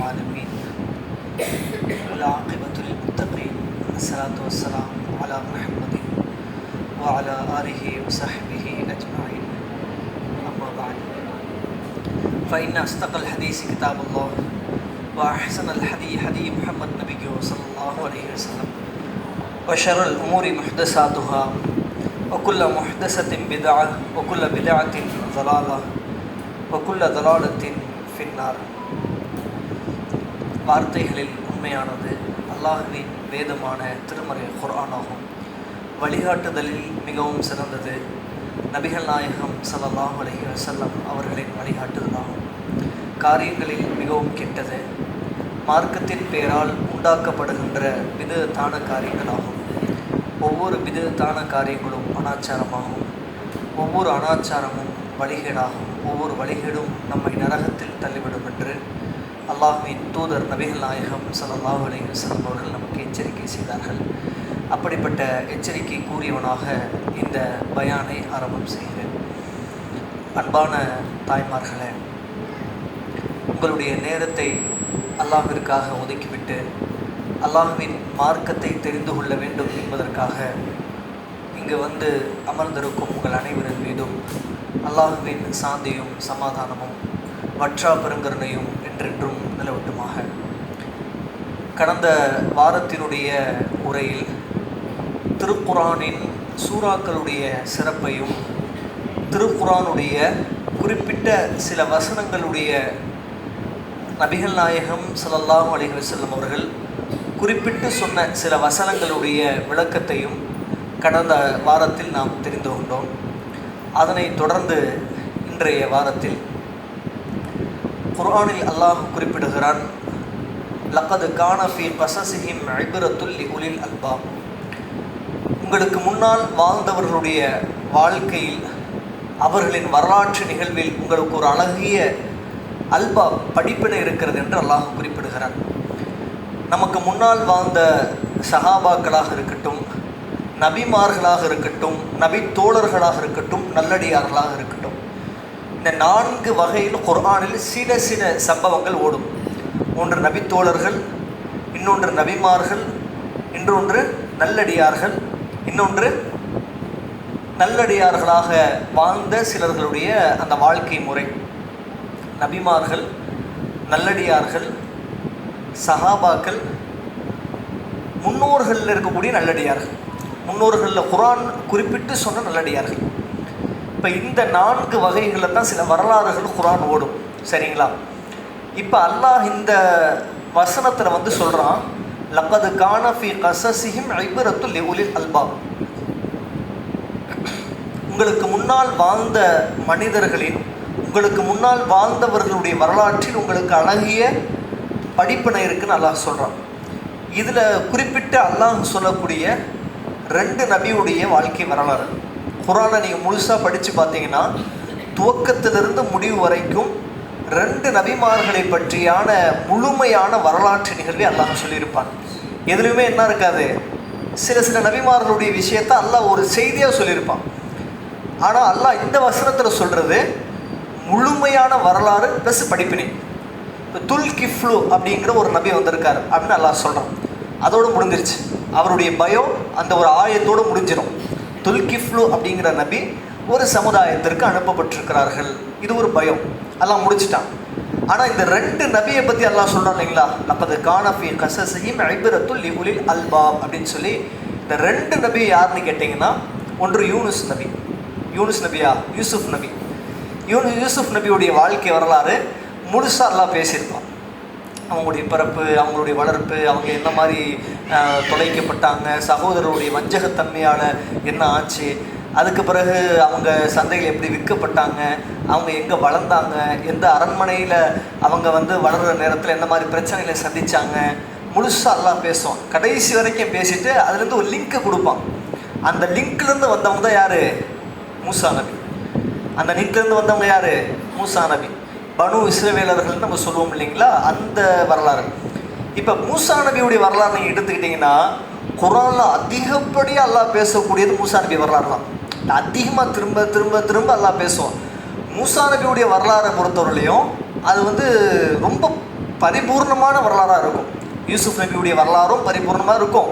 العالمين والعاقبة للمتقين والصلاة والسلام على محمد وعلى آله وصحبه أجمعين أما بعد فإن أصدق الحديث كتاب الله وأحسن الحديث حديث محمد نبيه صلى الله عليه وسلم وشر الأمور محدثاتها وكل محدثة بدعة وكل بدعة ضلالة وكل ضلالة في النار. வார்த்தைகளில் உண்மையானது அல்லாஹ்வின் வேதமான திருமறை குர்ஆன் ஆகும். வழிகாட்டுதலில் மிகவும் சிறந்தது நபிகள் நாயகம் ஸல்லல்லாஹு அலைஹி வஸல்லம் அவர்களின் வழிகாட்டுதலாகும். காரியங்களில் மிகவும் கெட்டது மார்க்கத்தின் பெயரால் உண்டாக்கப்படுகின்ற பிதஅத்தான காரியங்களாகும். ஒவ்வொரு பிதஅத்தான காரியங்களும் அனாச்சாரமாகும். ஒவ்வொரு அனாச்சாரமும் வழிகேடாகும். ஒவ்வொரு வழிகேடும் நம்மை நரகத்தில் தள்ளிவிடும் என்று அல்லாஹ்வின் தூதர் நபிகள் நாயகம் ஸல்லல்லாஹு அலைஹி வஸல்லம் அவர்கள் நமக்கு எச்சரிக்கை செய்தார்கள். அப்படிப்பட்ட எச்சரிக்கை கூறியவனாக இந்த பயானை ஆரம்பம் செய்கிறேன். அன்பான தாய்மார்களே, உங்களுடைய நேரத்தை அல்லாஹ்விற்காக ஒதுக்கிவிட்டு அல்லாஹ்வின் மார்க்கத்தை தெரிந்து கொள்ள வேண்டும் என்பதற்காக இங்கு வந்து அமர்ந்திருக்கும் உங்கள் அனைவரின் மீதும் அல்லாஹ்வின் சாந்தியும் சமாதானமும் வற்றா பெருங்கருணையும் என்றென்றும் நிலவட்டுமாக. கடந்த வாரத்தினுடைய உரையில் திருக்குரானின் சூறாக்களுடைய சிறப்பையும் திருக்குரானுடைய குறிப்பிட்ட சில வசனங்களுடைய நபிகள் நாயகம் ஸல்லல்லாஹு அலைஹி வஸல்லம் அவர்கள் குறிப்பிட்டு சொன்ன சில வசனங்களுடைய விளக்கத்தையும் கடந்த வாரத்தில் நாம் தெரிந்து கொண்டோம். அதனை தொடர்ந்து இன்றைய வாரத்தில் குர்ஆனில் அல்லாஹ் குறிப்பிடுகிறான், லக்கது கான ஃபீ கஸஸிஹிம் இப்ரத்துல் லிஉலில் அல்பாப். உங்களுக்கு முன்னால் வாழ்ந்தவர்களுடைய வாழ்க்கையில் அவர்களின் வரலாற்று நிகழ்வில் உங்களுக்கு ஒரு அழகிய அல்பாப் படிப்பினை இருக்கிறது என்று அல்லாஹ் குறிப்பிடுகிறான். நமக்கு முன்னால் வாழ்ந்த சஹாபாக்களாக இருக்கட்டும், நபிமார்களாக இருக்கட்டும், நபி தோழர்களாக இருக்கட்டும், நல்லடியார்களாக இருக்கட்டும், இந்த 4 வகையில் குர்ஆனில் சில சில சம்பவங்கள் ஓடும். ஒன்று நபித்தோழர்கள், இன்னொன்று நபிமார்கள், இன்னொன்று நல்லடியார்கள், இன்னொன்று நல்லடியார்களாக வாழ்ந்த சிலர்களுடைய அந்த வாழ்க்கை முறை. நபிமார்கள், நல்லடியார்கள், சஹாபாக்கள், முன்னோர்களில் இருக்கக்கூடிய நல்லடியார்கள், முன்னோர்களில் குர்ஆன் குறிப்பிட்டு சொன்ன நல்லடியார்கள். இப்போ இந்த 4 வகைகளில் தான் சில வரலாறுகள் குர்ஆன் ஓடும். சரிங்களா? இப்போ அல்லாஹ் இந்த வசனத்தில் வந்து சொல்கிறான், லக்கது கான ஃபீ கஸஸிஹிம் இப்ரத்துல் லிஉலில் அல்பாப். உங்களுக்கு முன்னால் வாழ்ந்த மனிதர்களின், உங்களுக்கு முன்னால் வாழ்ந்தவர்களுடைய வரலாற்றில் உங்களுக்கு அழகிய படிப்பினை இருக்குன்னு அல்லாஹ் சொல்கிறான். இதில் குறிப்பிட்ட அல்லாஹ் சொல்லக்கூடிய 2 நபியுடைய வாழ்க்கை வரலாறு குர்ஆனை நீங்கள் முழுசாக படித்து பார்த்தீங்கன்னா துவக்கத்திலிருந்து முடிவு வரைக்கும் 2 நபிமார்களை பற்றியான முழுமையான வரலாற்று நிகழ்வை அல்லாஹ் சொல்லியிருப்பான். எதுலையுமே என்ன இருக்காது, சில சில நபிமார்களுடைய விஷயத்தை அல்லாஹ் ஒரு செய்தியாக சொல்லியிருப்பான். ஆனால் அல்லாஹ் இந்த வசனத்தில் சொல்கிறது முழுமையான வரலாறு ப்ளஸ் படிப்பினை. இப்போ துல்கிஃப்லு அப்படிங்கிற ஒரு நபி வந்திருக்கார் அப்படின்னு அல்லாஹ் சொல்கிறான். அதோடு முடிஞ்சிருச்சு. அவருடைய பயம் அந்த ஒரு ஆயத்தோடு முடிஞ்சிடும். துல்கிஃப்லு அப்படிங்கிற நபி ஒரு சமுதாயத்திற்கு அனுப்பப்பட்டிருக்கிறார்கள், இது ஒரு பயம், அல்லாஹ் முடிச்சிட்டான். ஆனால் இந்த 2 நபியை பற்றி அல்லாஹ் சொல்கிறான் இல்லைங்களா, லக்கது கான ஃபீ கஸஸிஹிம் இப்ரத்துல் லிஉலில் அல்பாப் அப்படின்னு சொல்லி. இந்த 2 நபி யாருன்னு கேட்டிங்கன்னா, ஒன்று யூனுஸ் நபி. யூனுஸ் நபியா? யூசுஃப் நபி. யூசுஃப் நபியுடைய வாழ்க்கை வரலாறு முழுசாக அல்லாஹ் பேசியிருப்பான். அவங்களுடைய பிறப்பு, அவங்களுடைய வளர்ப்பு, அவங்க என்ன மாதிரி தொலைக்கப்பட்டாங்க, சகோதரருடைய வஞ்சகத்தன்மையால் என்ன ஆச்சு, அதுக்கு பிறகு அவங்க சந்தையில் எப்படி விற்கப்பட்டாங்க, அவங்க எங்கே வளர்ந்தாங்க, எந்த அரண்மனையில் அவங்க வந்து வளர்கிற நேரத்தில் எந்த மாதிரி பிரச்சனைகளை சந்தித்தாங்க, முழுசாக அல்லாஹ் பேசுவான். கடைசி வரைக்கும் பேசிவிட்டு அதுலேருந்து ஒரு லிங்க்கை கொடுப்பான். அந்த லிங்க்லேருந்து வந்தவங்க தான் யார்? மூசா நபி. அந்த லிங்க்லேருந்து வந்தவங்க யார்? மூசா நபி. பனு இஸ்ரவேலர்கள் நம்ம சொல்லுவோம் இல்லைங்களா, அந்த வரலாறு. இப்போ மூசா நபியுடைய வரலாறு நீங்கள் எடுத்துக்கிட்டிங்கன்னா குர்ஆனில் அதிகப்படியாக அல்லாஹ் பேசக்கூடியது மூசா நபி வரலாறு தான். அதிகமாக திரும்ப திரும்ப திரும்ப அல்லாஹ் பேசுவான். மூசா நபியுடைய வரலாறை பொறுத்தவரையிலையும் அது ரொம்ப பரிபூர்ணமான வரலாறாக இருக்கும். யூசுப் நபியுடைய வரலாறும் பரிபூர்ணமாக இருக்கும்.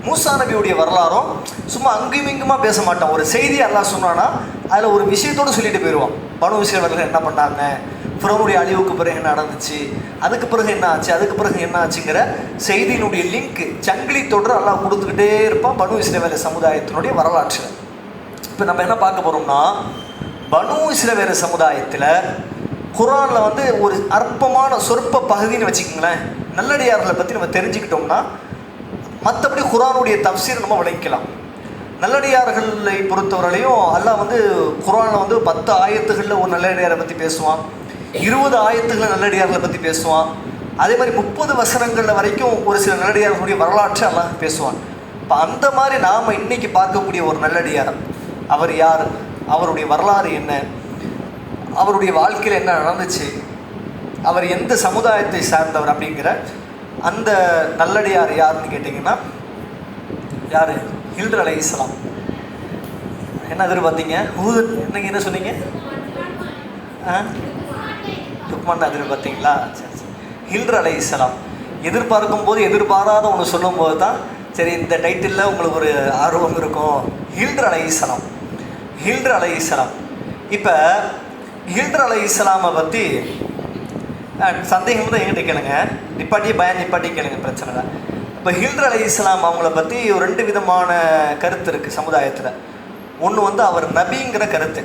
மூசா நபியுடைய வரலாறும் சும்மா அங்கேயும் இங்குமா பேச மாட்டான். ஒரு செய்தி அல்லாஹ் சொன்னான்னா அதில் ஒரு விஷயத்தோடு சொல்லிட்டு போயிடுவான். பனு இஸ்ரவேலர்கள் என்ன பண்ணாங்க, ஃபிரௌனுடைய அழிவுக்கு பிறகு என்ன நடந்துச்சு, அதுக்கு பிறகு என்ன ஆச்சு, அதுக்கு பிறகு என்ன ஆச்சுங்கிற செய்தியினுடைய லிங்க் சங்கிலி தொடர் அல்லாஹ் கொடுத்துக்கிட்டே இருப்பான் பனு இஸ்ரவேல சமுதாயத்தினுடைய வரலாற்றில். இப்போ நம்ம என்ன பார்க்க போகிறோம்னா, பனு இஸ்ரவேல சமுதாயத்தில் குர்ஆனில் வந்து ஒரு அற்பமான சொற்ப பகுதின்னு வச்சுக்கோங்களேன், நல்லடியார்களை பற்றி நம்ம தெரிஞ்சுக்கிட்டோம்னா மற்றபடி குர்ஆனுடைய தஃப்சீர் நம்ம விளக்கலாம். நல்லடியார்களை பொறுத்தவரையிலையும் அல்லாஹ் வந்து குர்ஆனில் வந்து 10 ஆயத்துகளில் ஒரு நல்லடியாரை பற்றி பேசுவான், 20 ஆயத்துகளில் நல்லடியார்களை பற்றி பேசுவான். அதே மாதிரி 30 வசனங்களில் வரைக்கும் ஒரு சில நல்லடியார்களுடைய வரலாற்றை அல்லாஹ் பேசுவான். இப்போ அந்த மாதிரி நாம் இன்னைக்கு பார்க்கக்கூடிய ஒரு நல்லடியார், அவர் யார், அவருடைய வரலாறு என்ன, அவருடைய வாழ்க்கையில் என்ன நடந்துச்சு, அவர் எந்த சமுதாயத்தை சார்ந்தவர் அப்படிங்கிற அந்த நல்லடியார் யாருன்னு கேட்டிங்கன்னா யார்? ஹில்ர் அலைஹிஸ்ஸலாம். என்ன எதிர்பார்த்தீங்க? என்னங்க என்ன சொன்னீங்க? லுக்மான் எதிர்பார்த்தீங்களா? சரி சரி. ஹில்ர் அலைஹிஸ்ஸலாம் எதிர்பார்க்கும் போது எதிர்பாராத ஒன்று சொல்லும் போது தான் சரி இந்த டைட்டிலில் உங்களுக்கு ஒரு ஆர்வம் இருக்கும். ஹில்ர் அலைஹிஸ்ஸலாம், ஹில்ர் அலைஹிஸ்ஸலாம். இப்போ ஹில்ர் அலைஹிஸ்ஸலாமை பற்றி சந்தேகம் தான் எங்கிட்ட கேளுங்க, நிப்பாட்டி கேளுங்க, பிரச்சனை இல்லை. இப்போ ஹில்ர் அலைஹிஸ்ஸலாம் அவங்கள பற்றி ஒரு 2 விதமான கருத்து இருக்குது சமுதாயத்தில். ஒன்று வந்து அவர் நபிங்கிற கருத்து,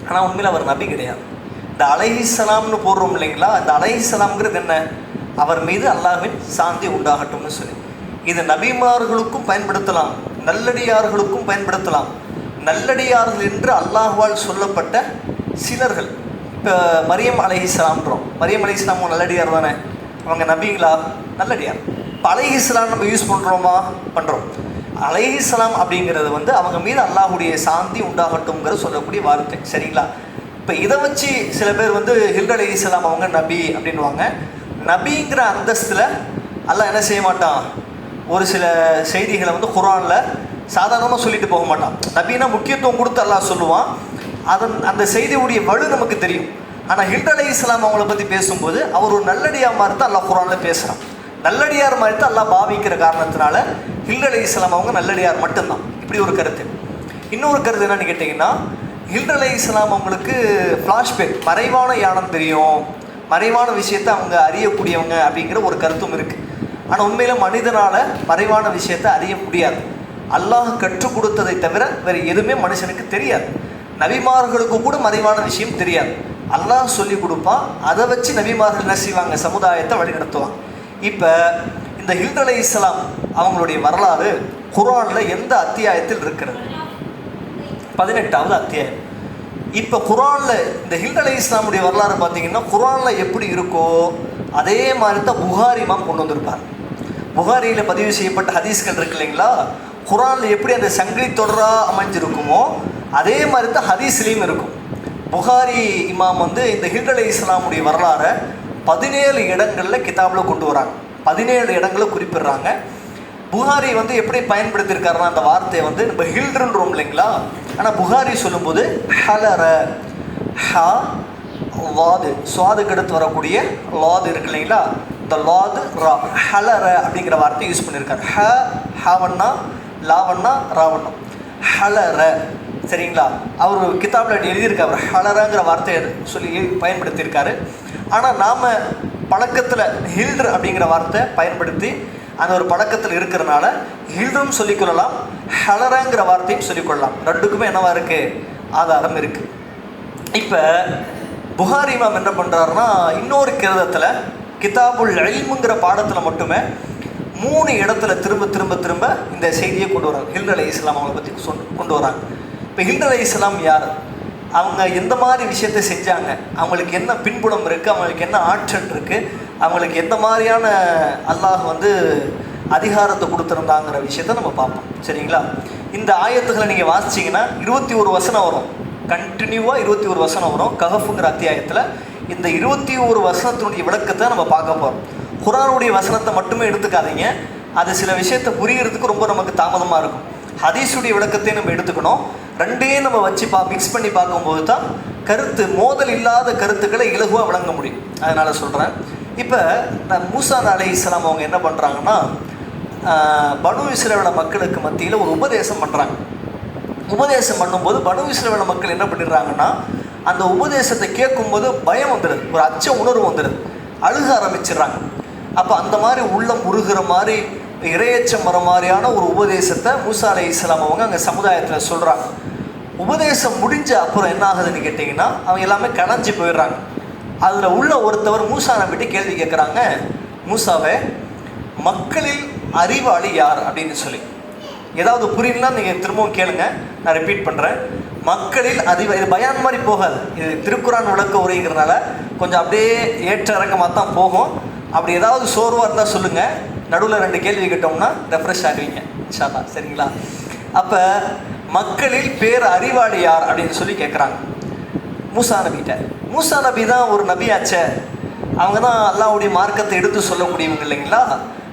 ஆனால் உண்மையில் அவர் நபி கிடையாது. இந்த அலைஹிஸ்ஸலாம்னு போடுறோம் இல்லைங்களா, அந்த அலைஹிஸ்ஸலாம்ங்கிறது என்ன? அவர் மீது அல்லாஹ்வின் சாந்தி உண்டாகட்டும்னு சொல்லி. இது நபிமார்களுக்கும் பயன்படுத்தலாம், நல்லடியார்களுக்கும் பயன்படுத்தலாம். நல்லடியார்கள் என்று அல்லாஹ்வால் சொல்லப்பட்ட சிலர்கள், இப்போ மரியம் அலைஹிஸ்ஸலாம்ன்றோம். மரியம் அலைஹிஸ்ஸலாம் நல்லடியார் தானே, அவங்க நபிங்களா? நல்லடியார். இப்போ அலைஹிஸ்ஸலாம் நம்ம யூஸ் பண்ணுறோம். அலைஹிஸ்ஸலாம் அப்படிங்கிறது வந்து அவங்க மீது அல்லாஹுடைய சாந்தி உண்டாகட்டும்ங்கிற சொல்லக்கூடிய வார்த்தை, சரிங்களா? இப்போ இதை வச்சு சில பேர் வந்து ஹில்ர் அலைஹிஸ்ஸலாம் அவங்க நபி அப்படின்வாங்க. நபிங்கிற அந்தஸ்தில் அல்லாஹ் என்ன செய்ய மாட்டான், ஒரு சில செய்திகளை வந்து குர்ஆனில் சாதாரணமாக சொல்லிட்டு போக மாட்டான். நபின்னா முக்கியத்துவம் கொடுத்து அல்லாஹ் சொல்லுவான், அந்த செய்தியுடைய வலு நமக்கு தெரியும். ஆனால் ஹில்ர் அலைஹிஸ்ஸலாம் அவங்கள பற்றி பேசும்போது அவர் ஒரு நல்லடியார் மாதிரி தான் அல்லாஹ் குர்ஆனில் பேசுகிறான். நல்லடியார் மாதிரி தான் அல்லாஹ் பாவிக்கிற காரணத்தினால ஹில்ர் அலைஹிஸ்ஸலாம் அவங்க நல்லடியார் மட்டும்தான். இப்படி ஒரு கருத்து. இன்னொரு கருத்து என்னன்னு கேட்டிங்கன்னா, ஹில்ர் அலைஹிஸ்ஸலாம் அவங்களுக்கு ஃப்ளாஷ்பேக், மறைவான யானம் தெரியும், மறைவான விஷயத்தை அவங்க அறியக்கூடியவங்க அப்படிங்கிற ஒரு கருத்தும் இருக்குது. ஆனால் உண்மையில் மனிதனால் மறைவான விஷயத்தை அறிய முடியாது. அல்லாஹ் கற்றுக் கொடுத்ததை தவிர வேறு எதுவுமே மனுஷனுக்கு தெரியாது. நபிமார்களுக்கு கூட மறைவான விஷயம் தெரியாது. அல்லாஹ் சொல்லி கொடுப்பான், அதை வச்சு நபிமார்கள் என்ன செய்வாங்க, சமுதாயத்தை வழிநடத்துவாங்க. இப்போ இந்த ஹில்ர் அலைஹிஸ்ஸலாம் அவங்களுடைய வரலாறு குர்ஆனில் எந்த அத்தியாயத்தில் இருக்கிறது? 18வது அத்தியாயம். இப்போ குர்ஆனில் இந்த ஹில்ர் அலைஹிஸ்ஸலாமுடைய வரலாறு பார்த்தீங்கன்னா குர்ஆனில் எப்படி இருக்கோ அதே மாதிரி தான் புகாரி இமாம் கொண்டு வந்திருப்பார். புகாரியில் பதிவு செய்யப்பட்ட ஹதீஸ்கள் இருக்கு இல்லைங்களா, குர்ஆனில் எப்படி அந்த சங்கிலி தொடராக அமைஞ்சிருக்குமோ அதே மாதிரி தான் ஹதீஸ்லேயும் இருக்கும். புகாரி இமாம் வந்து இந்த ஹில்ர் அலைஹிஸ்ஸலாமுடைய வரலாறை 17 இடங்களில் கிதாபில் கொண்டு வராங்க, 17 இடங்களை குறிப்பிடுறாங்க. புகாரி வந்து எப்படி பயன்படுத்தியிருக்காருன்னா அந்த வார்த்தையை வந்து நம்ம ஹில்ருன்றோம் இல்லைங்களா, ஆனால் புகாரி சொல்லும்போது ஹலர, ஹா லாது, சுவாதுக்கு அடுத்து வரக்கூடிய லாது இருக்கு இல்லைங்களா, இந்த லாது ரா, ஹலர அப்படிங்கிற வார்த்தையை யூஸ் பண்ணியிருக்காரு. ஹவண்ணா லாவண்ணா ராவண்ணம், ஹலர, சரிங்களா? அவர் கிதாபில் எழுதியிருக்காரு ஹலரங்கிற வார்த்தையை சொல்லி பயன்படுத்தியிருக்காரு. ஆனால் நாம் பழக்கத்தில் ஹில்ர் அப்படிங்கிற வார்த்தை பயன்படுத்தி அந்த ஒரு பழக்கத்தில் இருக்கிறனால ஹில்ரும் சொல்லிக்கொள்ளலாம், ஹலரங்கிற வார்த்தையும் சொல்லிக்கொள்ளலாம். ரெண்டுக்குமே என்னவா இருக்குது, ஆதாரம் இருக்குது. இப்போ புகாரி இமாம் என்ன பண்ணுறாருன்னா இன்னொரு கிரதத்தில் கிதாபுல் இல்முங்கிற பாடத்தில் மட்டுமே 3 இடத்துல திரும்ப திரும்ப திரும்ப இந்த செய்தியை கொண்டு வராங்க. ஹில்ர் அலைஹிஸ்ஸலாம் அவங்கள பற்றி கொண்டு வராங்க. இப்போ ஹில்ர் அலைஹிஸ்ஸலாம் யார், அவங்க எந்த மாதிரி விஷயத்தை செஞ்சாங்க, அவங்களுக்கு என்ன பின்புலம் இருக்குது, அவங்களுக்கு என்ன ஆற்றல் இருக்குது, அவங்களுக்கு எந்த மாதிரியான அல்லாஹ் வந்து அதிகாரத்தை கொடுத்துருந்தாங்கிற விஷயத்த நம்ம பார்ப்போம், சரிங்களா? இந்த ஆயத்துக்களை நீங்கள் வாசிச்சிங்கன்னா 21 வசனம் வரும், கண்டினியூவாக 21 வசனம் வரும் கஹஃப்ங்கிற அத்தியாயத்தில். இந்த 21 வசனத்தினுடைய விளக்கத்தை நம்ம பார்க்க போகிறோம். குர்ஆனுடைய வசனத்தை மட்டுமே எடுத்துக்காதீங்க, அது சில விஷயத்தை புரியறதுக்கு ரொம்ப நமக்கு தாமதமாக இருக்கும். ஹதீஸுடைய விளக்கத்தையும் நம்ம எடுத்துக்கணும். ரெண்டையும் நம்ம வச்சு மிக்ஸ் பண்ணி பார்க்கும்போது தான் கருத்து மோதல் இல்லாத கருத்துக்களை இலகுவாக விளங்க முடியும். அதனால் சொல்கிறேன், இப்போ மூசா அலைஹிஸ்ஸலாம் அவங்க என்ன பண்ணுறாங்கன்னா, பனு இஸ்ரவேல் மக்களுக்கு மத்தியில் ஒரு உபதேசம் பண்ணுறாங்க. உபதேசம் பண்ணும்போது பனு இஸ்ரவேல் மக்கள் என்ன பண்ணிடுறாங்கன்னா, அந்த உபதேசத்தை கேட்கும்போது பயம் வந்துடுது, ஒரு அச்ச உணர்வு வந்துடுது, அழுக ஆரம்பிச்சிடுறாங்க. அப்போ அந்த மாதிரி உள்ளம் உருகிற மாதிரி இரையச்சம் வர மாதிரியான ஒரு உபதேசத்தை மூசா அலைஹிஸ்ஸலாம் அவங்க அங்கே சமுதாயத்தில் சொல்கிறாங்க. உபதேசம் முடிஞ்ச அப்புறம் என்ன ஆகுதுன்னு கேட்டிங்கன்னா, அவங்க எல்லாமே கலைஞ்சி போயிடுறாங்க. அதில் உள்ள ஒருத்தவர் மூசா நம்பிட்டு கேள்வி கேட்குறாங்க, மூசாவே, மக்களில் அறிவாளி யார் அப்படின்னு சொல்லி. ஏதாவது புரியலன்னா நீங்கள் திரும்பவும் கேளுங்க, நான் ரிப்பீட் பண்ணுறேன். மக்களில் அறிவு, இது பயான் மாதிரி போகாது, இது திருக்குரான் விளக்க உரைங்கிறதுனால கொஞ்சம் அப்படியே ஏற்ற இறக்கமாக தான் போகும். அப்படி ஏதாவது சோர்வாக இருந்தால் சொல்லுங்கள், நடுவில் 2 கேள்வி கேட்டோம்னா ரெஃப்ரெஷ் ஆகுவீங்க இன்ஷா அல்லாஹ், சரிங்களா? அப்போ மக்களில் பேர் அறிவாளி யார் அப்படின்னு சொல்லி கேட்குறாங்க மூசா நபிகிட்ட. மூசா நபி தான் ஒரு நபியாச்சே, அவங்க தான் அல்லாஹ்வுடைய மார்க்கத்தை எடுத்து சொல்லக்கூடியவங்க இல்லைங்களா?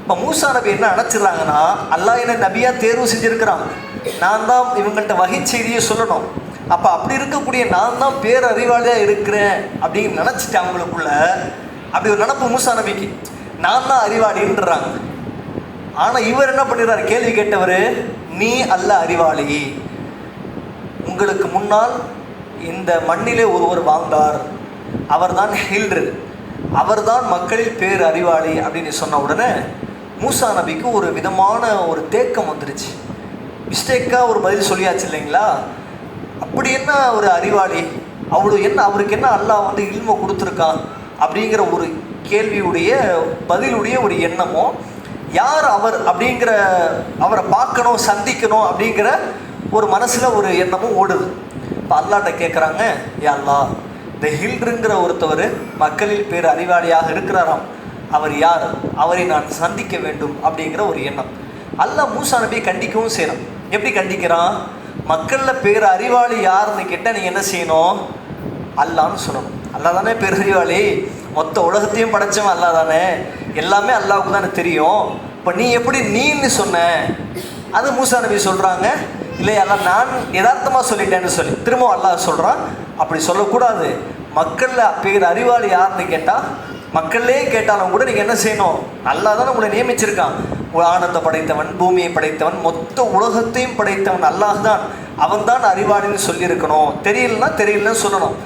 இப்போ மூசா நபி என்ன நினச்சிடுறாங்கன்னா, அல்லாஹ் என்ன நபியாக தேர்வு செஞ்சுருக்கிறான், நான் தான் இவங்கள்ட்ட வகை செய்தியை சொல்லணும். அப்போ அப்படி இருக்கக்கூடிய நான் தான் பேரறிவாளியாக இருக்கிறேன் அப்படின்னு நினச்சிட்டு அவங்களுக்குள்ள அப்படி ஒரு நினப்பு மூசா நபிக்கு, நான் தான் அறிவாளின்றாங்க. ஆனால் இவர் என்ன பண்ணிடுறாரு, கேள்வி கேட்டவர், நீ அல்ல அறிவாளி, உங்களுக்கு முன்னால் இந்த மண்ணிலே ஒருவர் வாழ்ந்தார், அவர்தான் ஹில்ரு, அவர்தான் மக்களில் பேர் அறிவாளி அப்படின்னு சொன்ன உடனே மூசா நபிக்கு ஒரு விதமான ஒரு தேக்கம் வந்துருச்சு. மிஸ்டேக்காக ஒரு பதில் சொல்லியாச்சு இல்லைங்களா? அப்படி என்ன ஒரு அறிவாளி, அவ்வளோ என்ன, அவருக்கு என்ன அல்லாஹ் வந்து இல்ம கொடுத்துருக்கான் அப்படிங்கிற ஒரு கேள்வியுடைய பதிலுடைய ஒரு எண்ணமோ, யார் அவர் அப்படிங்கிற, அவரை பார்க்கணும் சந்திக்கணும் அப்படிங்கிற ஒரு மனசில் ஒரு எண்ணமும் ஓடுது. இப்போ அல்லாஹ்ட்ட கேட்குறாங்க, யா அல்லாஹ், இந்த ஹில்ருங்கிற ஒருத்தவர் மக்களில் பேர் அறிவாளியாக இருக்கிறாராம், அவர் யார், அவரை நான் சந்திக்க வேண்டும் அப்படிங்கிற ஒரு எண்ணம். அல்லாஹ் மூசா நபியை கண்டிக்கவும் செய்யணும். எப்படி கண்டிக்கிறான், மக்களில் பேர் அறிவாளி யாருன்னு கேட்டால் நீங்கள் என்ன செய்யணும், அல்லான்னு சொல்லணும். அல்லாஹ் தானே பேரறிவாளி, மொத்த உலகத்தையும் படைச்சவன் அல்லாஹ் தானே, எல்லாமே அல்லாஹ்வுக்கு தானே தெரியும். இப்போ நீ எப்படி நீன்னு சொன்ன, அது மூசா நபி சொல்கிறாங்க, இல்லையா அல்லாஹ் நான் யதார்த்தமாக சொல்லிட்டேன்னு சொல்லி திரும்ப அல்லாஹ் சொல்கிறான், அப்படி சொல்லக்கூடாது. மக்களில் பேர் அறிவாளி யாருன்னு கேட்டால், மக்களே கேட்டாலும் கூட நீங்கள் என்ன செய்யணும், அல்லாஹ் தானே உங்களை நியமிச்சிருக்கான், வானத்தை படைத்தவன், பூமியை படைத்தவன், மொத்த உலகத்தையும் படைத்தவன் அல்லாஹ் தான், அவன் தான் அறிவாளின்னு சொல்லியிருக்கணும். தெரியலன்னு சொல்லணும்,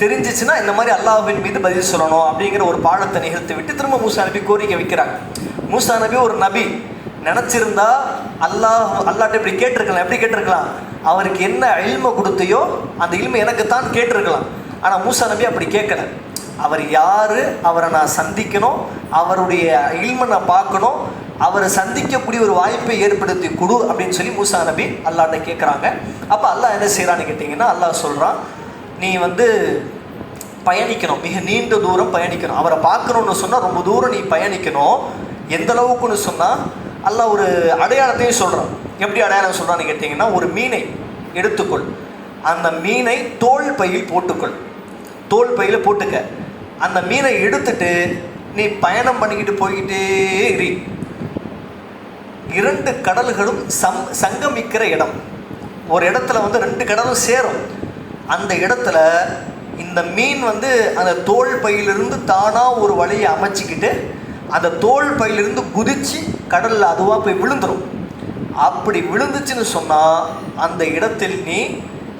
தெரிஞ்சிச்சுன்னா இந்த மாதிரி அல்லாஹ்வின் மீது பதில் சொல்லணும் அப்படிங்கிற ஒரு பாடத்தை நிகழ்த்தி விட்டு திரும்ப மூசா நபி கோரிக்கை வைக்கிறாங்க. மூசா நபி ஒரு நபி, நினச்சிருந்தா அல்லாஹ்ட்ட இப்படி கேட்டிருக்கலாம். எப்படி கேட்டிருக்கலாம், அவருக்கு என்ன இல்ம கொடுத்தையோ அந்த இல்ம எனக்கு தான் கேட்டிருக்கலாம். ஆனால் மூசா நபி அப்படி கேட்கல. அவர் யார், அவரை நான் சந்திக்கணும், அவருடைய இல்ம நான் பார்க்கணும், அவரை சந்திக்கக்கூடிய ஒரு வாய்ப்பை ஏற்படுத்தி கொடு அப்படின்னு சொல்லி மூசா நபி அல்லாஹ்ட்ட கேட்குறாங்க. அப்போ அல்லாஹ் என்ன செய்கிறான்னு கேட்டிங்கன்னா, அல்லாஹ் சொல்கிறான், நீ வந்து பயணிக்கணும், மிக நீண்ட தூரம் பயணிக்கணும், அவரை பார்க்கணுன்னு சொன்னால் ரொம்ப தூரம் நீ பயணிக்கணும். எந்த அளவுக்குன்னு சொன்னால் அல்லாஹ் ஒரு அடையாளத்தையும் சொல்கிறான். எப்படி அடையாளம் சொல்கிறான்னு கேட்டிங்கன்னா, ஒரு மீனை எடுத்துக்கொள், அந்த மீனை தோல் பையில் போட்டுக்கொள், தோல் பையில் போட்டுக்க, அந்த மீனை எடுத்துட்டு நீ பயணம் பண்ணிக்கிட்டு போய்கிட்டே இரு. 2 கடல்களும் சங்கமிக்கிற இடம், ஒரு இடத்துல வந்து 2 கடலும் சேரும். அந்த இடத்துல இந்த மீன் வந்து அந்த தோல் பையிலிருந்து தானாக ஒரு வழியை அமைச்சிக்கிட்டு அந்த தோல் பையிலிருந்து குதித்து கடலில் அதுவாக போய் விழுந்துடும். அப்படி விழுந்துச்சுன்னு சொன்னால் அந்த இடத்தில் நீ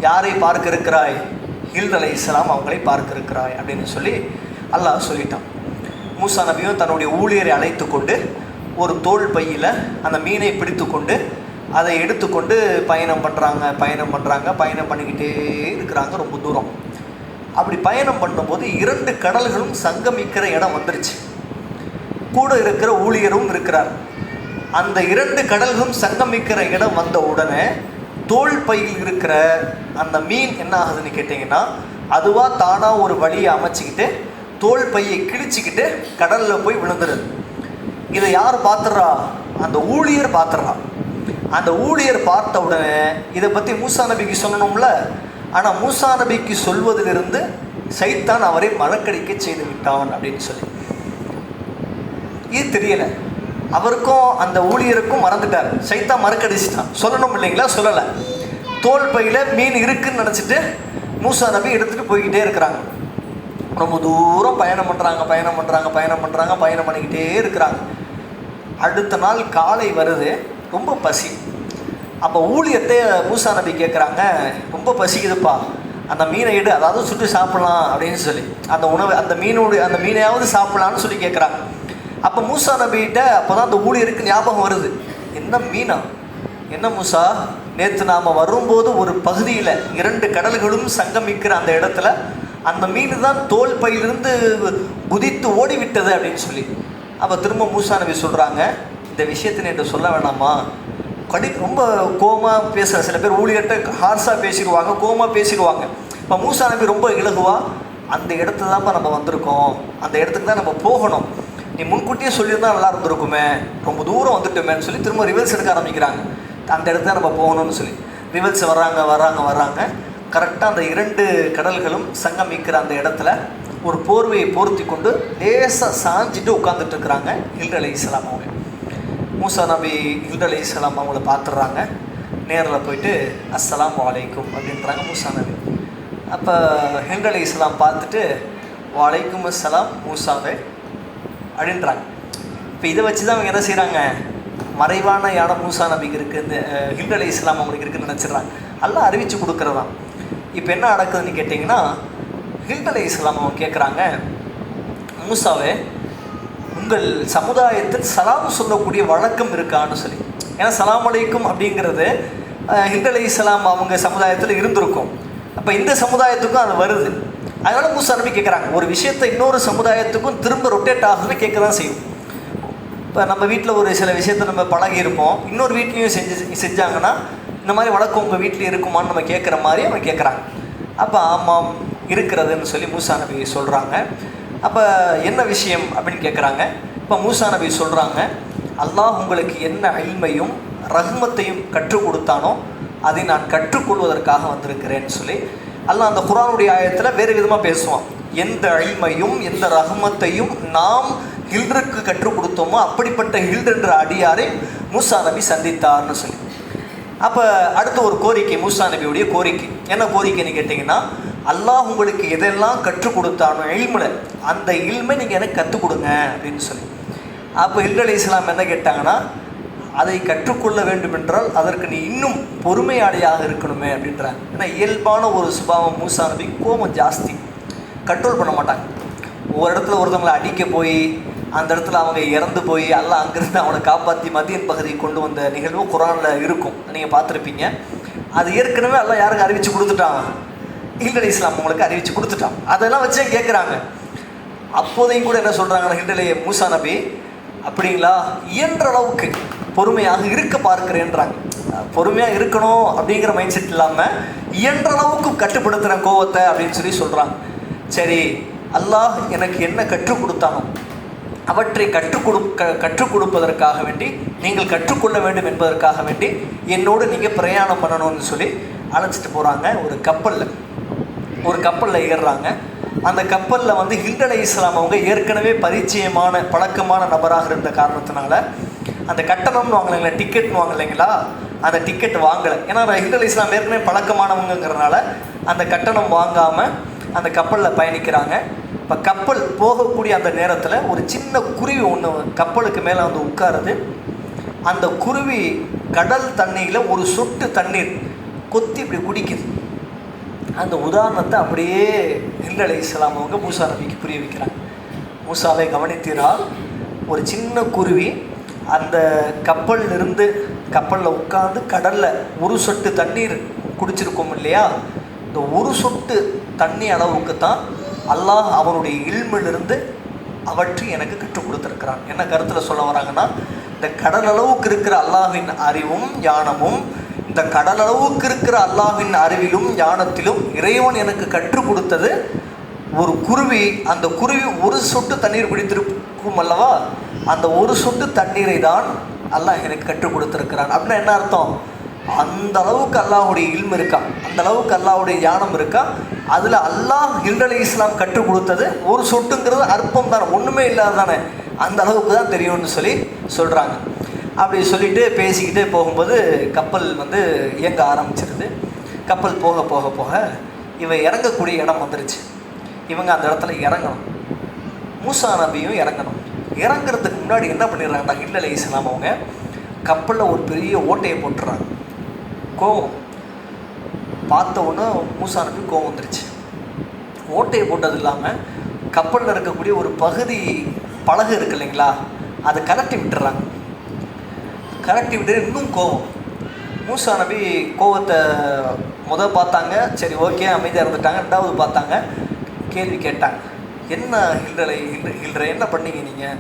யாரை பார்க்க இருக்கிறாய், ஹில்ர் அலைஹிஸ்ஸலாம் அவங்களை பார்க்க இருக்கிறாய் அப்படின்னு சொல்லி அல்லாஹ் சொல்லிட்டான். மூசா நபியும் தன்னுடைய ஊழியரை அழைத்து கொண்டு ஒரு தோல் பையில் அந்த மீனை பிடித்து கொண்டு அதை எடுத்துக்கொண்டு பயணம் பண்ணிக்கிட்டே இருக்கிறாங்க ரொம்ப தூரம். அப்படி பயணம் பண்ணும்போது 2 கடல்களும் சங்கமிக்கிற இடம் வந்துருச்சு. கூட இருக்கிற ஊழியரும் இருக்கிறார். அந்த 2 கடல்களும் சங்கமிக்கிற இடம் வந்த உடனே தோல் பையில் இருக்கிற அந்த மீன் என்ன ஆகுதுன்னு கேட்டிங்கன்னா, அதுவாக தானாக ஒரு வழியை அமைச்சிக்கிட்டு தோல் பையை கிழிச்சிக்கிட்டு கடலில் போய் விழுந்துடுது. இதை யார் பார்த்துடுறா, அந்த ஊழியர் பார்த்துடுறா. அந்த ஊழியர் பார்த்த உடனே இதை பற்றி மூசா நபிக்கு சொல்லணும்ல, ஆனால் மூசா நபிக்கு சொல்வதிலிருந்து சைத்தான் அவரை மறக்கடிக்க செய்து விட்டான் அப்படின்னு சொல்லி இது தெரியலை. அவருக்கும் அந்த ஊழியருக்கும் மறந்துட்டார், சைத்தான் மறக்கடிச்சிட்டான். சொல்லணும் இல்லைங்களா, சொல்லலை. தோல் பையில் மீன் இருக்குன்னு நினச்சிட்டு மூசா நபி எடுத்துகிட்டு போய்கிட்டே இருக்கிறாங்க. ரொம்ப தூரம் பயணம் பண்ணிக்கிட்டே இருக்கிறாங்க. அடுத்த நாள் காலை வருது, ரொம்ப பசி. அப்போ ஊழியத்தை மூசா நபி கேட்குறாங்க, ரொம்ப பசிக்குதுப்பா, அந்த மீனை எடு, அதாவது சுட்டு சாப்பிட்லாம் அப்படின்னு சொல்லி, அந்த உணவு அந்த மீனையாவது சாப்பிட்லான்னு சொல்லி கேட்குறாங்க. அப்போ மூசா நபிகிட்ட அப்போ தான் அந்த ஊழியருக்கு ஞாபகம் வருது, என்ன மீனா, என்ன மூசா, நேற்று நாம் வரும்போது ஒரு பகுதியில் 2 கடல்களும் சங்கமிக்கிற அந்த இடத்துல அந்த மீன் தான் தோல் பையிலிருந்து குதித்து ஓடிவிட்டது அப்படின்னு சொல்லி. அப்போ திரும்ப மூசா நபி சொல்கிறாங்க, இந்த விஷயத்தை என்று சொல்ல வேணாமா, ரொம்ப கோமாக பேசுகிற சில பேர் ஊழியர்கிட்ட ஹார்ஸாக பேசிடுவாங்க, கோமாக பேசிடுவாங்க. இப்போ மூசா நபி ரொம்ப இலகுவா, அந்த இடத்துல தான்ப்பா நம்ம வந்திருக்கோம், அந்த இடத்துக்கு தான் நம்ம போகணும், நீ முன்கூட்டியே சொல்லியிருந்தால் நல்லா இருந்திருக்குமே, ரொம்ப தூரம் வந்துட்டோமேன்னு சொல்லி திரும்ப ரிவல்ஸ் எடுக்க ஆரம்பிக்கிறாங்க. அந்த இடத்துல நம்ம போகணும்னு சொல்லி ரிவல்ஸ் வர்றாங்க. கரெக்டாக அந்த 2 கடல்களும் சங்கமிக்கிற அந்த இடத்துல ஒரு போர்வையை போர்த்தி கொண்டு லேசாக சாஞ்சிட்டு உட்காந்துட்டு இருக்கிறாங்க ஹில்ர் அலைஹிஸ்ஸலாம் அவங்க. மூசா நபி ஹில்ர் அலைஹிஸ்ஸலாம் அவங்கள பார்த்துடுறாங்க. நேரில் போயிட்டு அஸ்ஸலாமு அலைக்கும் அப்படின்றாங்க மூசா நபி. அப்போ ஹில்ர் அலைஹிஸ்ஸலாம் பார்த்துட்டு வலைக்கும் அஸ்ஸலாம் மூசாவே அப்படின்றாங்க. இப்போ இதை வச்சு தான் அவங்க என்ன செய்கிறாங்க, மறைவான யானை மூசா நபிக்கு இருக்குது, ஹில்ர் அலைஹிஸ்ஸலாம் அவங்களுக்கு இருக்குதுன்னு நினச்சிட்றாங்க. எல்லாம் அறிவித்து கொடுக்குறதான். இப்போ என்ன நடக்குதுன்னு கேட்டிங்கன்னா, ஹில்ர் அலைஹிஸ்ஸலாம் அவங்க கேட்குறாங்க, மூசாவே உங்கள் சமுதாயத்தில் சலாம் சொல்லக்கூடிய வழக்கம் இருக்கான்னு சொல்லி. ஏன்னா சலாம் அலைக்கும் அப்படிங்கிறது ஹில்ர் அலைஹிஸ்ஸலாம் அவங்க சமுதாயத்தில் இருந்திருக்கும். அப்போ இந்த சமுதாயத்துக்கும் அது வருது. அதனால் மூசா நபி கேட்குறாங்க, ஒரு விஷயத்தை இன்னொரு சமுதாயத்துக்கும் திரும்ப ரொட்டேட் ஆகுதுன்னு கேட்க தான் செய்யும். இப்போ நம்ம வீட்டில் ஒரு சில விஷயத்தை நம்ம பழகியிருப்போம், இன்னொரு வீட்லேயும் செஞ்சாங்கன்னா இந்த மாதிரி வழக்கம் உங்கள் வீட்டில் இருக்குமான்னு நம்ம கேட்குற மாதிரி அவங்க கேட்குறாங்க. அப்போ ஆமாம் இருக்கிறதுன்னு சொல்லி மூசா நபி சொல்கிறாங்க. அப்போ என்ன விஷயம் அப்படின்னு கேட்குறாங்க. இப்போ மூசா நபி சொல்கிறாங்க, அல்லாஹ் உங்களுக்கு என்ன இல்மையும் ரஹ்மத்தையும் கற்றுக் கொடுத்தானோ அதை நான் கற்றுக்கொள்வதற்காக வந்திருக்கிறேன்னு சொல்லி அல்லாஹ் அந்த குர்ஆனுடைய ஆயத்தில் வேறு விதமாக பேசுவான். எந்த இல்மையும் எந்த ரஹ்மத்தையும் நாம் ஹில்ருக்கு கற்றுக் கொடுத்தோமோ அப்படிப்பட்ட ஹில்ர் என்ற அடியாரை மூசா நபி சந்தித்தார்னு சொல்லி. அப்போ அடுத்த ஒரு கோரிக்கை, மூசா நபியுடைய கோரிக்கை என்ன கோரிக்கைன்னு கேட்டிங்கன்னா, அல்லாஹ் உங்களுக்கு எதெல்லாம் கற்றுக் கொடுத்தானோ இல்முல, அந்த இல்மை நீங்கள் எனக்கு கற்றுக் கொடுங்க அப்படின்னு சொல்லி. அப்போ ஹில்ர் அலைஹிஸ்ஸலாம் என்ன கேட்டாங்கன்னா, அதை கற்றுக்கொள்ள வேண்டும் என்றால் அதற்கு நீ இன்னும் பொறுமையாளியாக இருக்கணுமே அப்படின்றாங்க. ஏன்னா இயல்பான ஒரு சுபாவம் மூசா நபி, கோபம் ஜாஸ்தி, கண்ட்ரோல் பண்ண மாட்டாங்க. ஒவ்வொரு இடத்துல ஒருத்தவங்களை அடிக்க போய் அந்த இடத்துல அவங்க இறந்து போய் அல்லாஹ் அங்கேருந்து அவனை காப்பாற்றி மதியன் பகுதியை கொண்டு வந்த நிகழ்வு குர்ஆனில் இருக்கும், நீங்கள் பார்த்துருப்பீங்க. அது ஏற்கனவே அல்லாஹ் யாருக்கு அறிவித்து கொடுத்துட்டான், ஹில்ர் அலைஹிஸ்ஸலாம் அவங்களுக்கு அறிவித்து கொடுத்துட்டான். அதெல்லாம் வச்சே கேட்குறாங்க. அப்போதையும் கூட என்ன சொல்கிறாங்கன்னா ஹில்ர் மூசா நபி, அப்படிங்களா, இயன்ற அளவுக்கு பொறுமையாக இருக்க பார்க்குறேன்றாங்க. பொறுமையாக இருக்கணும் அப்படிங்கிற மைண்ட் செட் இல்லாமல் இயன்ற அளவுக்கு கட்டுப்படுத்துகிறேன் கோவத்தை அப்படின்னு சொல்லி சரி, அல்லாஹ் எனக்கு என்ன கற்றுக் கொடுத்தானோ அவற்றை கற்றுக் கொடுப்பதற்காக வேண்டி, நீங்கள் கற்றுக்கொள்ள வேண்டும் என்பதற்காக வேண்டி என்னோடு நீங்கள் பிரயாணம் பண்ணணும்னு சொல்லி அழைச்சிட்டு போகிறாங்க. ஒரு கப்பலில் ஏறுறாங்க. அந்த கப்பலில் ஹில்ர் அலைஹிஸ்ஸலாம் அவங்க ஏற்கனவே பரிச்சயமான பழக்கமான நபராக இருந்த காரணத்தினால அந்த கட்டணம்னு வாங்கலைங்களா, டிக்கெட்னு வாங்கலைங்களா, அந்த டிக்கெட் வாங்கலை. ஏன்னா ஹில்ர் அலைஹிஸ்ஸலாம் ஏற்கனவே பழக்கமானவங்கிறனால அந்த கட்டணம் வாங்காமல் அந்த கப்பலில் பயணிக்கிறாங்க. இப்போ கப்பல் போகக்கூடிய அந்த நேரத்தில் ஒரு சின்ன குருவி ஒன்று கப்பலுக்கு மேலே உட்காருது. அந்த குருவி கடல் தண்ணியில் ஒரு சொட்டு தண்ணீர் கொத்தி இப்படி குடிக்குது. அந்த உதாரணத்தை அப்படியே ஹில்ர் அலைஹிஸ்ஸலாம் அவங்க மூசா நபிக்கு புரிய வைக்கிறாங்க. மூசாவை கவனித்தீரால், ஒரு சின்ன குருவி அந்த கப்பலில் உட்காந்து கடலில் ஒரு சொட்டு தண்ணீர் குடிச்சிருக்கோம் இல்லையா, இந்த ஒரு சொட்டு தண்ணி அளவுக்கு தான் அல்லாஹ் அவனுடைய இல்மிலிருந்து அவற்றை எனக்கு கற்றுக் கொடுத்துருக்கிறான். என்ன கருத்தில் சொல்ல வராங்கன்னா, இந்த கடல் அளவுக்கு இருக்கிற அல்லாஹ்வின் அறிவும் ஞானமும், இந்த கடல் அளவுக்கு இருக்கிற அல்லாஹ்வின் அறிவிலும் ஞானத்திலும் இறைவன் எனக்கு கற்றுக் கொடுத்தது ஒரு குருவி. அந்த குருவி ஒரு சொட்டு தண்ணீர் குடித்திருக்கும் அல்லவா, அந்த ஒரு சொட்டு தண்ணீரை தான் அல்லாஹ் எனக்கு கற்றுக் கொடுத்துருக்கிறான். அப்படின்னா என்ன அர்த்தம், அந்த அளவுக்கு அல்லாஹுடைய இல்மு இருக்கா, அந்த அளவுக்கு அல்லாஹுடைய ஞானம் இருக்கா. அதில் அல்லாஹ் ஹில்ர் அலைஹிஸ்ஸலாம் கற்றுக் கொடுத்தது ஒரு சொட்டுங்கிறது அற்பம் தானே, ஒன்றுமே இல்லாத தானே, அந்த அளவுக்கு தான் தெரியும்னு சொல்கிறாங்க. அப்படி சொல்லிட்டு பேசிக்கிட்டே போகும்போது கப்பல் இயங்க ஆரம்பிச்சிருது. கப்பல் போக போக போக இவன் இறங்கக்கூடிய இடம் வந்துருச்சு. இவங்க அந்த இடத்துல இறங்கணும். மூசா நபியும் இறங்கணும். இறங்குறதுக்கு முன்னாடி என்ன பண்ணிடுறாங்கன்னா ஹில் அலைஹிஸ்ஸலாம் அவங்க கப்பலில் ஒரு பெரிய ஓட்டையை போட்டுறாங்க. கோவம் பார்த்த உடனே மூசா நபி கோவம் வந்துருச்சு. ஓட்டையை போட்டது இல்லாமல் கப்பலில் இருக்கக்கூடிய ஒரு பகுதி படகு இருக்கு இல்லைங்களா, அதை கலட்டி விட்டுறாங்க. கலட்டி விட்டு இன்னும் கோவம். மூசா நபி கோவத்தை பார்த்தாங்க, சரி ஓகே அமைதியாக இருந்துட்டாங்க. ரெண்டாவது பார்த்தாங்க, கேள்வி கேட்டாங்க, என்ன ஹில்ரை என்ன பண்ணீங்க நீங்கள்?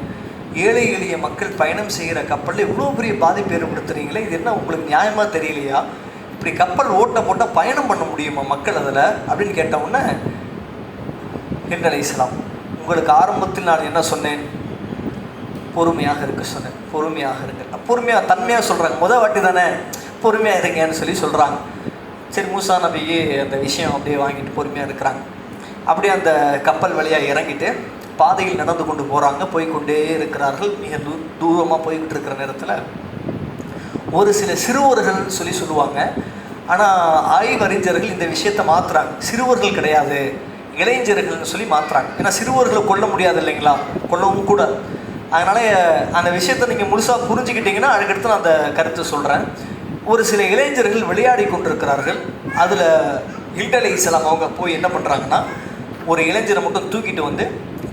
ஏழை எளிய மக்கள் பயணம் செய்கிற கப்பலில் இவ்வளோ பெரிய பாதிப்பு ஏற்படுத்துறீங்களே, இது என்ன உங்களுக்கு நியாயமாக தெரியலையா? இப்படி கப்பல் ஓட்ட போட்டால் பயணம் பண்ண முடியுமா மக்கள் அதில் அப்படின்னு கேட்ட உடனே ஹில் அலைஹிஸ்ஸலாம், உங்களுக்கு ஆரம்பத்தில் நான் என்ன சொன்னேன்? பொறுமையாக இருக்க சொன்னேன். பொறுமையாக இருங்க. பொறுமையாக தன்மையாக சொல்கிறாங்க. வாட்டி தானே பொறுமையாக இருங்கன்னு சொல்கிறாங்க. சரி, மூசா நபியே அந்த விஷயம் அப்படியே வாங்கிட்டு பொறுமையாக இருக்கிறாங்க. அப்படியே அந்த கப்பல் வழியாக இறங்கிட்டு பாதையில் நடந்து கொண்டு போகிறாங்க. போய்கொண்டே இருக்கிறார்கள். மிக தூரமாக போய்கிட்டு இருக்கிற நேரத்தில் ஒரு சில சிறுவர்கள் சொல்லுவாங்க. ஆனால் ஆய்வறிஞர்கள் இந்த விஷயத்தை மாற்றுறாங்க. சிறுவர்கள் கிடையாது, இளைஞர்கள்னு சொல்லி மாற்றுறாங்க. ஏன்னா சிறுவர்களை கொல்ல முடியாது இல்லைங்களா, கொல்லவும் கூடாது. அதனால் அந்த விஷயத்தை நீங்கள் முழுசாக புரிஞ்சுக்கிட்டிங்கன்னா அதுக்கடுத்து நான் அந்த கருத்தை சொல்கிறேன். ஒரு சில இளைஞர்கள் விளையாடி கொண்டிருக்கிறார்கள். அதில் ஹில் அலைஹிஸ்ஸலாம் அவங்க போய் என்ன பண்ணுறாங்கன்னா, ஒரு இளைஞரை மட்டும் தூக்கிட்டு வந்து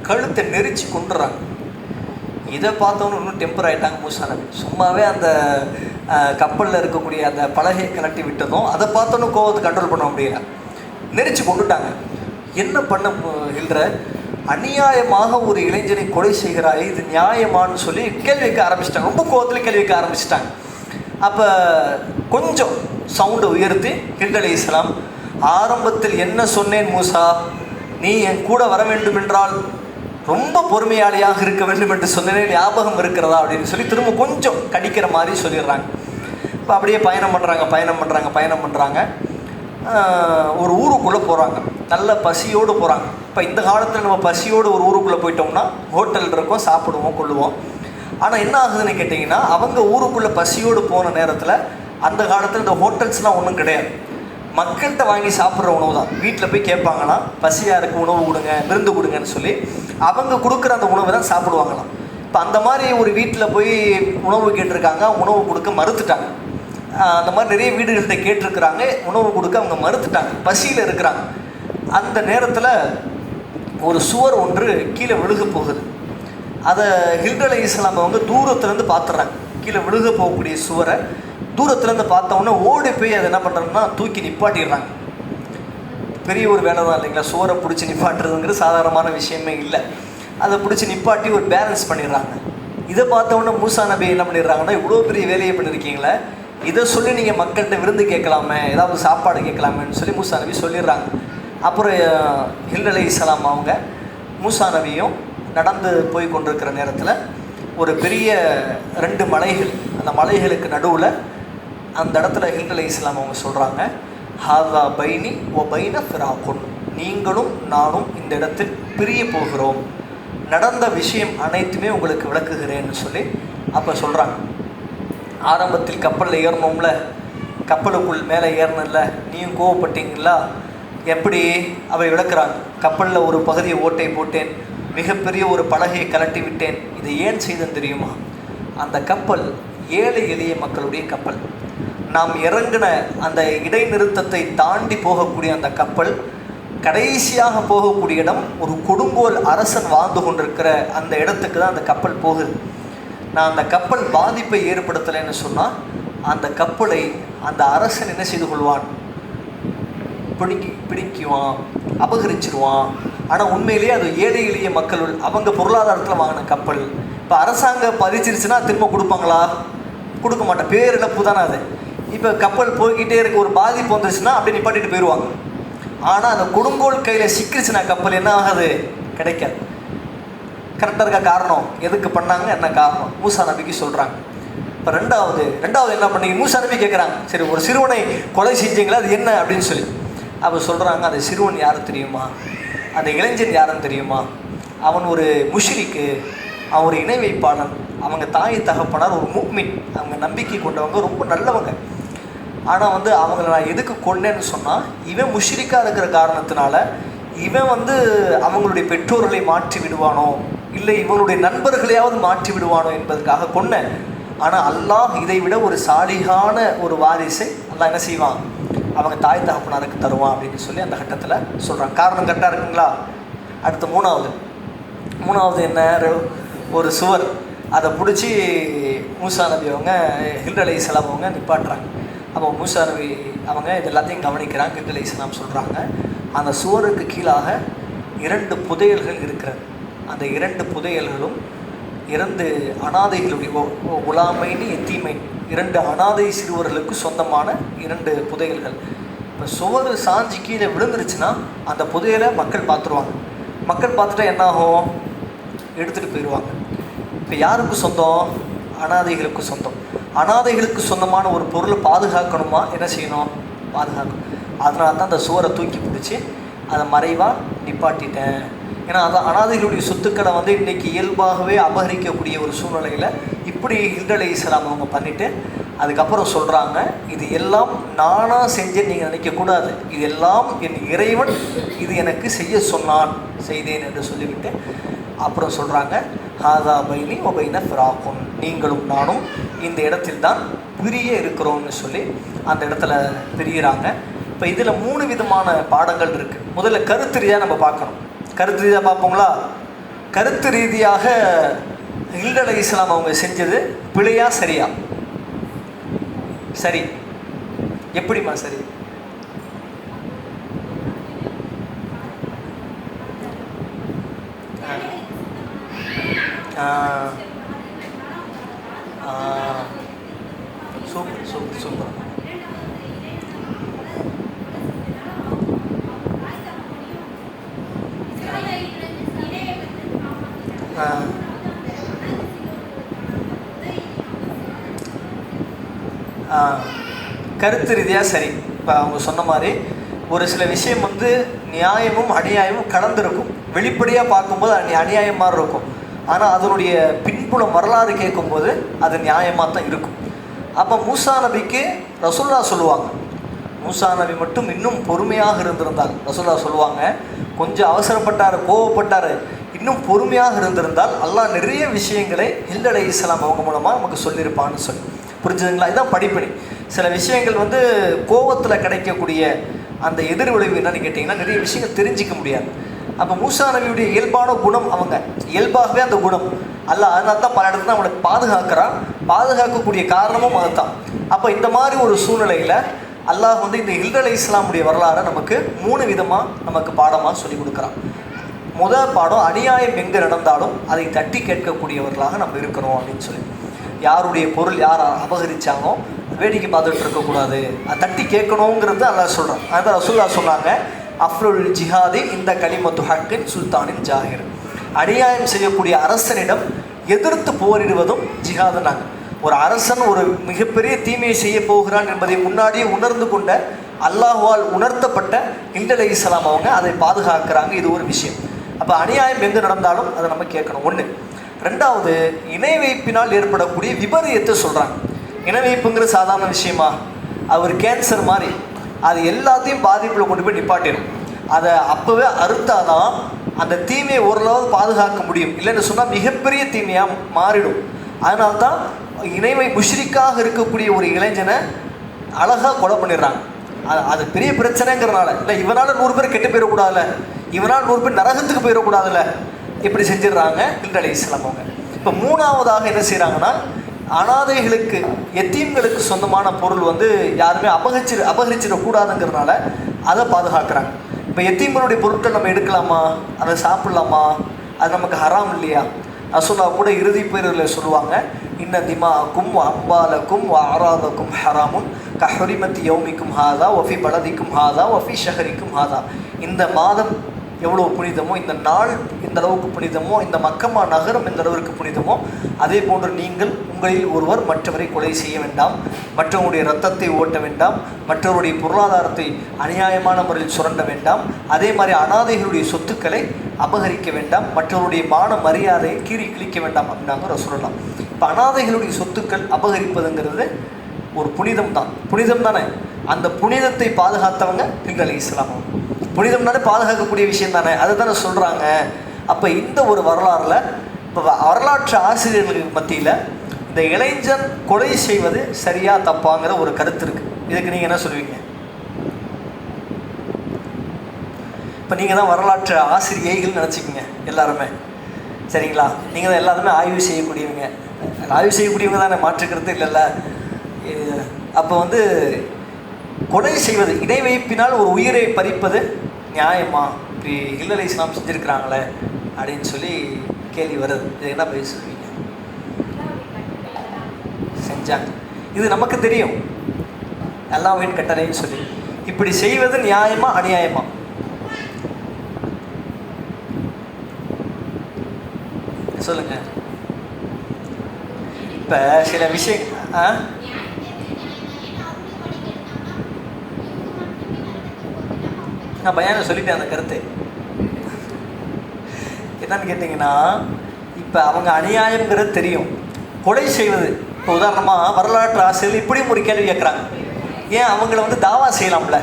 கழுத்தை நெரிச்சு கொண்டுறாங்க. இதை பார்த்தவொன்னு இன்னும் டெம்பர் ஆகிட்டாங்க மூசா நபி. சும்மாவே அந்த கப்பலில் இருக்கக்கூடிய அந்த பலகையை கலட்டி விட்டதும் அதை பார்த்தோன்னு கோவத்தை கண்ட்ரோல் பண்ண முடியல, நெரிச்சு கொண்டுட்டாங்க. என்ன பண்ண ஹில்ற, அநியாயமாக ஒரு இளைஞனை கொலை செய்கிறாய், இது நியாயமானு சொல்லி கேள்வி வைக்க ஆரம்பிச்சிட்டாங்க. ரொம்ப கோவத்தில் கேள்வி வைக்க ஆரம்பிச்சிட்டாங்க. அப்போ கொஞ்சம் சவுண்டை உயர்த்தி ஹில் அலைஹிஸ்ஸலாம், ஆரம்பத்தில் என்ன சொன்னேன் மூசா, நீ என் கூட வர வேண்டும் என்றால் ரொம்ப பொறுமையாளியாக இருக்க வேண்டும் என்று சொன்னேனே, ஞாபகம் இருக்கிறதா அப்படின்னு சொல்லி திரும்ப கொஞ்சம் கடிக்கிற மாதிரி சொல்லிடுறாங்க. இப்போ அப்படியே பயணம் பண்ணுறாங்க. ஒரு ஊருக்குள்ளே போகிறாங்க. நல்ல பசியோடு போகிறாங்க. இப்போ இந்த காலத்தில் நம்ம பசியோடு ஒரு ஊருக்குள்ளே போயிட்டோம்னா ஹோட்டல் இருக்கும், சாப்பிடுவோம், கொள்ளுவோம். ஆனால் என்ன ஆகுதுன்னு கேட்டிங்கன்னா, அவங்க ஊருக்குள்ளே பசியோடு போன நேரத்தில் அந்த காலத்தில் இந்த ஹோட்டல்ஸ்லாம் ஒன்றும் கிடையாது. மக்கள்கிட்ட வாங்கி சாப்பிட்ற உணவு தான். வீட்டில் போய் கேட்பாங்கன்னா, பசியாக இருக்குது உணவு கொடுங்க, விருந்து கொடுங்கன்னு சொல்லி அவங்க கொடுக்குற அந்த உணவை தான் சாப்பிடுவாங்களாம். இப்போ அந்த மாதிரி ஒரு வீட்டில் போய் உணவு கேட்டிருக்காங்க, உணவு கொடுக்க மறுத்துட்டாங்க. அந்த மாதிரி நிறைய வீடுகள்கிட்ட கேட்டிருக்கிறாங்க, உணவு கொடுக்க அவங்க மறுத்துட்டாங்க, பசியில் இருக்கிறாங்க. அந்த நேரத்தில் ஒரு சுவர் ஒன்று கீழே விழுக போகுது. அதை ஹில் அலைஹிஸ்ஸலாம் அவங்க தூரத்துலேருந்து பார்த்துட்றாங்க. கீழே விழுக போகக்கூடிய சுவரை தூரத்துலேருந்து பார்த்தோன்னே ஓடி போய் அதை என்ன பண்ணுறாங்கன்னா தூக்கி நிப்பாட்டிடுறாங்க. பெரிய ஒரு வேலை தான் இல்லைங்களா, சுவரை பிடிச்சி நிப்பாட்டுறதுங்கிறது சாதாரணமான விஷயமே இல்லை. அதை பிடிச்சி நிப்பாட்டி ஒரு பேலன்ஸ் பண்ணிடுறாங்க. இதை பார்த்தோன்னே மூசா நபி என்ன பண்ணிடுறாங்கன்னா, இவ்வளோ பெரிய வேலையை பண்ணியிருக்கீங்களே, இதை சொல்லி நீங்கள் மக்கள்கிட்ட விருந்து கேட்கலாமே, ஏதாவது சாப்பாடு கேட்கலாமேன்னு சொல்லி மூசா நபி சொல்லிடுறாங்க. அப்புறம் ஹில் அலைஹிஸ்ஸலாம் அவங்க மூசா நபியும் நடந்து போய் கொண்டிருக்கிற நேரத்தில் ஒரு பெரிய 2 மலைகள், அந்த மலைகளுக்கு நடுவில் அந்த இடத்துல ஹில் அலைஹிஸ்ஸலாம் அவங்க சொல்கிறாங்க, ஹாதா பைனி ஓ பைன ஃபிராகுன், நீங்களும் நானும் இந்த இடத்தில் பிரிய போகிறோம், நடந்த விஷயம் அனைத்துமே உங்களுக்கு விளக்குகிறேன்னு சொல்லி அப்போ சொல்கிறாங்க. ஆரம்பத்தில் கப்பலில் ஏறணும்ல, கப்பலுக்குள் மேலே ஏறணும்ல, நீயும் கோவப்பட்டீங்களா, எப்படி அவை விளக்குறாங்க. கப்பலில் ஒரு பகுதியை ஓட்டை போட்டேன், மிகப்பெரிய ஒரு பலகையை கலட்டி விட்டேன். இதை ஏன் செய்தேன் தெரியுமா? அந்த கப்பல் ஏழை எளிய மக்களுடைய கப்பல். நாம் இறங்கின அந்த இடைநிறுத்தத்தை தாண்டி போகக்கூடிய அந்த கப்பல் கடைசியாக போகக்கூடிய இடம் ஒரு கொடுங்கோல் அரசன் வாழ்ந்து கொண்டிருக்கிற அந்த இடத்துக்கு தான் அந்த கப்பல் போகுது. நான் அந்த கப்பல் பாதிப்பை ஏற்படுத்தலைன்னு சொன்னால் அந்த கப்பலை அந்த அரசன் என்ன செய்து கொள்வான், பிடிக்குவான், அபகரிச்சிருவான். ஆனால் உண்மையிலேயே அது ஏழை எளிய மக்கள் அவங்க பொருளாதாரத்தில் வாங்கின கப்பல். இப்போ அரசாங்கம் பதிச்சிருச்சுன்னா திரும்ப கொடுப்பாங்களா? கொடுக்க மாட்டேன், பேரிழப்பு தானே அது. இப்போ கப்பல் போய்கிட்டே இருக்க ஒரு பாதிப்பு வந்துருச்சுன்னா அப்படியே நிப்பாட்டிட்டு போயிடுவாங்க. ஆனால் அந்த கொடுங்கோல் கையில் சிக்கிருச்சுன்னா கப்பல் என்ன ஆகாது, கிடைக்காது. கரெக்டாக இருக்க காரணம் எதுக்கு பண்ணாங்க, என்ன காரணம் மூசா நபிக்கு சொல்கிறாங்க. இப்போ ரெண்டாவது என்ன பண்ணீங்க மூசா நபி கேட்குறாங்க, சரி ஒரு சிறுவனை கொலை செஞ்சீங்களா, அது என்ன அப்படின்னு சொல்லி. அப்போ சொல்கிறாங்க, அந்த சிறுவன் யாரும் தெரியுமா, அந்த இளைஞன் யாருன்னு தெரியுமா, அவன் ஒரு முஷ்ரிக்கு, அவன் ஒரு இணை வைப்பாளன், அவங்க தாய் தகப்பனார் ஒரு முஃமின், அவங்க நம்பிக்கை கொண்டவங்க, ரொம்ப நல்லவங்க. ஆனால் அவங்கள நான் எதுக்கு கொண்டேன்னு சொன்னால், இவன் முஷ்ரிக்காக இருக்கிற காரணத்தினால இவன் வந்து அவங்களுடைய பெற்றோர்களை மாற்றி விடுவானோ, இல்லை இவனுடைய நண்பர்களையாவது மாற்றி விடுவானோ என்பதற்காக கொன்னேன். ஆனால் அல்லாஹ் இதை விட ஒரு சாலிகான ஒரு வாரிசை அல்லாஹ் என்ன செய்வான், அவங்க தாய் தகப்பனாருக்கு தருவான் அப்படின்னு சொல்லி அந்த கட்டத்தில் சொல்கிறாங்க. காரணம் கரெக்டாக இருக்குங்களா? அடுத்து மூணாவது என்ன, ஒரு சுவர், அதை பிடிச்சி மூசா நபி அவங்க ஹில்ர் அலைஹிஸ்ஸலாம் அவங்க நிப்பாட்டுறாங்க. அப்போ மூசா நபி அவங்க இது எல்லாத்தையும் கவனிக்கிறாங்க. ஹில்ர் அலைஹிஸ்ஸலாம் சொல்கிறாங்க, அந்த சுவருக்கு கீழாக 2 புதையல்கள் இருக்கிறது. அந்த 2 புதையல்களும் 2 அனாதைகளுடைய குலாமைனி எத்தீமைன் 2 அனாதை சிறுவர்களுக்கு சொந்தமான 2 புதையல்கள். இப்போ சுவர் சாஞ்சி கீழே விழுந்துருச்சுன்னா அந்த புதையலை மக்கள் பார்த்துருவாங்க. மக்கள் பார்த்துட்டா என்னாகும், எடுத்துகிட்டு போயிடுவாங்க. இப்போ யாருக்கு சொந்தம்? அனாதைகளுக்கு சொந்தம். அனாதைகளுக்கு சொந்தமான ஒரு பொருளை பாதுகாக்கணுமா, என்ன செய்யணும், பாதுகாக்கணும். அதனால தான் அந்த சுவரை தூக்கி பிடிச்சி அதை மறைவாக நிப்பாட்டிட்டேன். ஏன்னா அதான் அனாதைகளுடைய சொத்துக்களை வந்து இன்றைக்கி இயல்பாகவே அபகரிக்கக்கூடிய ஒரு சூழ்நிலையில் இப்படி ஹில்ர் அலைஹிஸ்ஸலாம் அவங்க பண்ணிவிட்டு அதுக்கப்புறம் சொல்கிறாங்க, இது எல்லாம் நானாக செஞ்சேன்னு நீங்கள் நினைக்கக்கூடாது, இது எல்லாம் என் இறைவன் இது எனக்கு செய்ய சொன்னான், செய்தேன் என்று சொல்லிவிட்டு அப்புறம் சொல்கிறாங்க, ஹாதா பைனி ஒபைன ஃபிராகுன், நீங்களும் நானும் இந்த இடத்தில் தான் பிரிய இருக்கிறோம்னு சொல்லி அந்த இடத்துல பிரிகிறாங்க. இப்போ இதில் 3 விதமான பாடங்கள் இருக்குது. முதல்ல கருத்து ரீதியாக நம்ம பார்க்கணும். கருத்து ரீதியாக பார்ப்போங்களா? கருத்து ரீதியாக ஹில்ர் அலைஹிஸ்ஸலாம் அவங்க செஞ்சது பிழையா சரியா? சரி. எப்படிம்மா சரி? Super super super. கருத்து ரீதியாக சரி. இப்போ அவங்க சொன்ன மாதிரி ஒரு சில விஷயம் வந்து நியாயமும் அநியாயமும் கலந்துருக்கும். வெளிப்படையாக பார்க்கும்போது அநியாயமாக இருக்கும், ஆனால் அதனுடைய பின்புலம் வரலாறு கேட்கும்போது அது நியாயமாக தான் இருக்கும். அப்போ மூசா நபிக்கு ரசூலுல்லாஹ் சொல்லுவாங்க, மூசா நபி மட்டும் இன்னும் பொறுமையாக இருந்திருந்தால், ரசூலுல்லாஹ் சொல்லுவாங்க, கொஞ்சம் அவசரப்பட்டார், கோவப்பட்டார், இன்னும் பொறுமையாக இருந்திருந்தால் அல்லாஹ் நிறைய விஷயங்களை ஹில்ர் அலைஹிஸ்ஸலாம் அவங்க மூலமாக நமக்கு சொல்லியிருப்பான்னு சொல்லி. புரிஞ்சுதுங்களா? இதுதான் படிப்பினை. சில விஷயங்கள் வந்து கோபத்தில் கிடைக்கக்கூடிய அந்த எதிர் விளைவு என்னன்னு கேட்டிங்கன்னா நிறைய விஷயங்கள் தெரிஞ்சிக்க முடியாது. அப்போ மூசா நபியுடைய இயல்பான குணம், அவங்க இயல்பாகவே அந்த குணம் அல்லாஹ் அதனால தான் பல இடத்துல அவங்களை பாதுகாக்கிறான். பாதுகாக்கக்கூடிய காரணமும் அதுதான். அப்போ இந்த மாதிரி ஒரு சூழ்நிலையில் அல்லாஹ் வந்து இந்த ஹில்ர் அலைஹிஸ்ஸலாமுடைய வரலாறை நமக்கு 3 விதமாக நமக்கு பாடமாக சொல்லி கொடுக்குறான். முதல் பாடம், அநியாயம் எங்கே நடந்தாலும் அதை தட்டி கேட்கக்கூடியவர்களாக நம்ம இருக்கணும் அப்படின்னு சொல்லி. யாருடைய பொருள் யார் அபகரித்தாங்களோ வேடிக்கை பார்த்துட்டு இருக்கக்கூடாது, அதை தட்டி கேட்கணுங்கிறது அல்லாஹ் சொல்கிறான். அதான் ரசூலுல்லாஹ் சொன்னாங்க, அஃப்ருல் ஜிஹாதி இந்த கலிமத்து ஹக்கின் சுல்தானின் ஜாகிர், அநியாயம் செய்யக்கூடிய அரசனிடம் எதிர்த்து போரிடுவதும் ஜிஹாதுனாங்க. ஒரு அரசன் ஒரு மிகப்பெரிய தீமையை செய்ய போகிறான் என்பதை முன்னாடியே உணர்ந்து கொண்ட அல்லாஹ்வால் உணர்த்தப்பட்ட ஹில்ர் அலைஹிஸ்ஸலாம் அவங்க அதை பாதுகாக்கிறாங்க. இது ஒரு விஷயம். அப்போ அநியாயம் எங்கே நடந்தாலும் அதை நம்ம கேட்கணும். 1. 2வது, இணை வைப்பினால் ஏற்படக்கூடிய விபரீதத்தை சொல்கிறாங்க. இணை வைப்புங்கிறது சாதாரண விஷயமா? அவர் கேன்சர் மாதிரி, அது எல்லாத்தையும் பாதிப்பில் கொண்டு போய் நிப்பாட்டிடும். அதை அப்போவே அறுத்தாதான் அந்த தீமையை ஓரளவு பாதுகாக்க முடியும். இல்லைன்னு சொன்னால் மிகப்பெரிய தீமையாக மாறிடும். அதனால்தான் இணைவை முஷ்ரிக்காக இருக்கக்கூடிய ஒரு இளைஞனை அழகாக கொலை பண்ணிடுறாங்க. அது பெரிய பிரச்சனைங்கிறனால இல்லை, இவனால் 100 பேர் கெட்டு போயிடக்கூடாதுல்ல, இவனால் 100 பேர் நரகத்துக்கு போயிடக்கூடாதுல்ல, இப்படி செஞ்சிடுறாங்க ஹில்ர் அலைஹிஸ்ஸலாம் அவங்க. இப்போ 3வதாக என்ன செய்கிறாங்கன்னா, அனாதைகளுக்கு எத்தீம்களுக்கு சொந்தமான பொருள் வந்து யாருமே அபகரிச்சிடக்கூடாதுங்கிறதுனால அதை பாதுகாக்கிறாங்க. இப்போ எத்தீம்களுடைய பொருட்கள் நம்ம எடுக்கலாமா, அதை சாப்பிட்லாமா, அது நமக்கு ஹராம் இல்லையா? ரசூலுல்லாஹ் கூட இறுதி பேரில் சொல்லுவாங்க, இன்ன திமாக்கும் அம்பாலக்கும் ஆராதக்கும் ஹராமுன் கஹரிமத்தி யௌமிக்கும் ஹாதா ஒஃபி பலதிக்கும் ஹாதா ஒஃபி ஷஹரிக்கும் ஹாதா. இந்த மாதம் எவ்வளோ புனிதமோ, இந்த நாள் எந்த அளவுக்கு புனிதமோ, இந்த மக்கமா நகரம் எந்த அளவுக்கு புனிதமோ, அதே போன்று நீங்கள் உங்களில் ஒருவர் மற்றவரை கொலை செய்ய வேண்டாம், மற்றவருடைய இரத்தத்தை ஓட்ட வேண்டாம், மற்றவருடைய பொருளாதாரத்தை அநியாயமான முறையில் சுரண்ட வேண்டாம், அதே மாதிரி அனாதைகளுடைய சொத்துக்களை அபகரிக்க வேண்டாம், மற்றவருடைய மான மரியாதையை கிழிக்க வேண்டாம் அப்படின்னாங்க ரசூலுல்லாஹ். இப்போ அனாதைகளுடைய சொத்துக்கள் அபகரிப்பதுங்கிறது ஒரு புனிதம் தான், புனிதம் தானே. அந்த புனிதத்தை பாதுகாத்தவங்க ஹில்ர் அலைஹிஸ்ஸலாம். புனிதம்னாலே பாதுகாக்கக்கூடிய விஷயம் தானே, அதுதானே சொல்கிறாங்க. அப்போ இந்த ஒரு வரலாறில் இப்போ வரலாற்று ஆசிரியர்களுக்கு மத்தியில் இந்த இளைஞன் கொலை செய்வது சரியா தப்பாங்கிற ஒரு கருத்து இருக்குது. இதுக்கு நீங்கள் என்ன சொல்லுவீங்க? இப்போ நீங்கள் தான் வரலாற்று ஆசிரியைகள் நினச்சிக்கிங்க எல்லாருமே, சரிங்களா? நீங்கள் தான் எல்லாருமே ஆய்வு செய்யக்கூடியவங்க, ஆய்வு செய்யக்கூடியவங்க தானே, மாற்றுக்கிறது இல்லைல்ல. அப்போ வந்து கொலை செய்வது, இணை வைப்பினால் ஒரு உயிரை பறிப்பது நியாயமா? இப்படி இல்லலை இஸ்லாம் செஞ்சுருக்கிறாங்களே அப்படின்னு சொல்லி கேள்வி வருது. இது என்ன பதில் சொல்லுவீங்க? செஞ்சாங்க, இது நமக்கு தெரியும், அல்லாஹ்வின் கட்டளைன்னு சொல்லி. இப்படி செய்வது நியாயமா அநியாயமா? சொல்லுங்க. இப்ப சில விஷயம் நான் பையனை சொல்லிட்டேன் அந்த கருத்து என்னன்னு கேட்டிங்கன்னா, இப்போ அவங்க அநியாயங்கிறது தெரியும், கொலை செய்வது. இப்போ உதாரணமாக வரலாற்று ஆசிரியர் இப்படியும் ஒரு கேள்வி கேட்குறாங்க, ஏன் அவங்கள வந்து தாவா செய்யலாம்ல,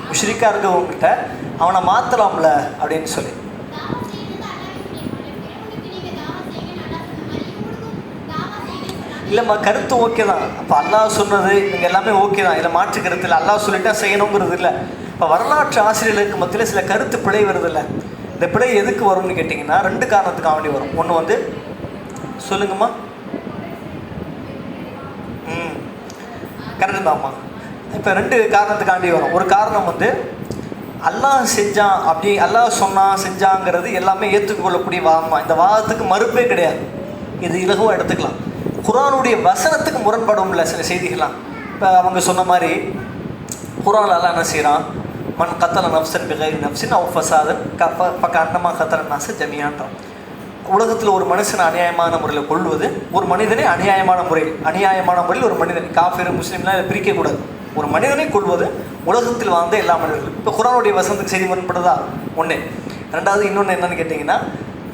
முஷ்ரிக்கா இருக்கவங்ககிட்ட அவனை மாற்றலாம்ல அப்படின்னு சொல்லி. இல்லைம்மா, கருத்து ஓகே தான். அப்போ அல்லாஹ் சொன்னது இவங்க எல்லாமே ஓகே தான், இதில் மாற்று கருத்து இல்லை, அல்லாஹ் சொல்லிட்டா செய்யணுங்கிறது இல்லை. இப்போ வரலாற்று ஆசிரியர்களுக்கு மத்தியில் சில கருத்து பிழை வருது இல்லை. இந்த பிழை எதுக்கு வரும்னு கேட்டிங்கன்னா, 2 காரணத்துக்காக வேண்டி வரும். ஒன்று வந்து சொல்லுங்கம்மா. கரெக்டு தான்மா. இப்போ 2 காரணத்துக்காண்டி வரும். ஒரு காரணம் வந்து அல்லாஹ் செஞ்சான், அப்படி அல்லாஹ் சொன்னான் செஞ்சாங்கிறது எல்லாமே ஏற்றுக்கொள்ளக்கூடிய வாதமாக, இந்த வாதத்துக்கு மறுப்பே கிடையாது, இது இலகுவாக எடுத்துக்கலாம். குர்ஆனுடைய வசனத்துக்கு முரண்படும்ல சில செய்திகள்லாம். இப்போ அவங்க சொன்ன மாதிரி குர்ஆன்ல அல்லாஹ் என்ன செய்கிறான், மன் கத்தல நஃப்ஸன் பிகைரி நஃப்ஸின் அவ் ஃபஸாதன் ஃபகஅன்னமா கத்தல நாஸ ஜமீஅன்றான். உலகத்தில் ஒரு மனுஷனை அநியாயமான முறையில் கொள்வது, ஒரு மனிதனை அநியாயமான முறையில் ஒரு மனிதனை, காஃபிர் முஸ்லீம்லாம் இதை பிரிக்கக்கூடாது, ஒரு மனிதனை கொள்வது உலகத்தில் வாழ்ந்த எல்லா மனிதர்களும். இப்போ குர்ஆனுடைய வசனத்துக்கு செய்தி முரண்படுதா? ஒன்று. ரெண்டாவது இன்னொன்று என்னன்னு கேட்டிங்கன்னா,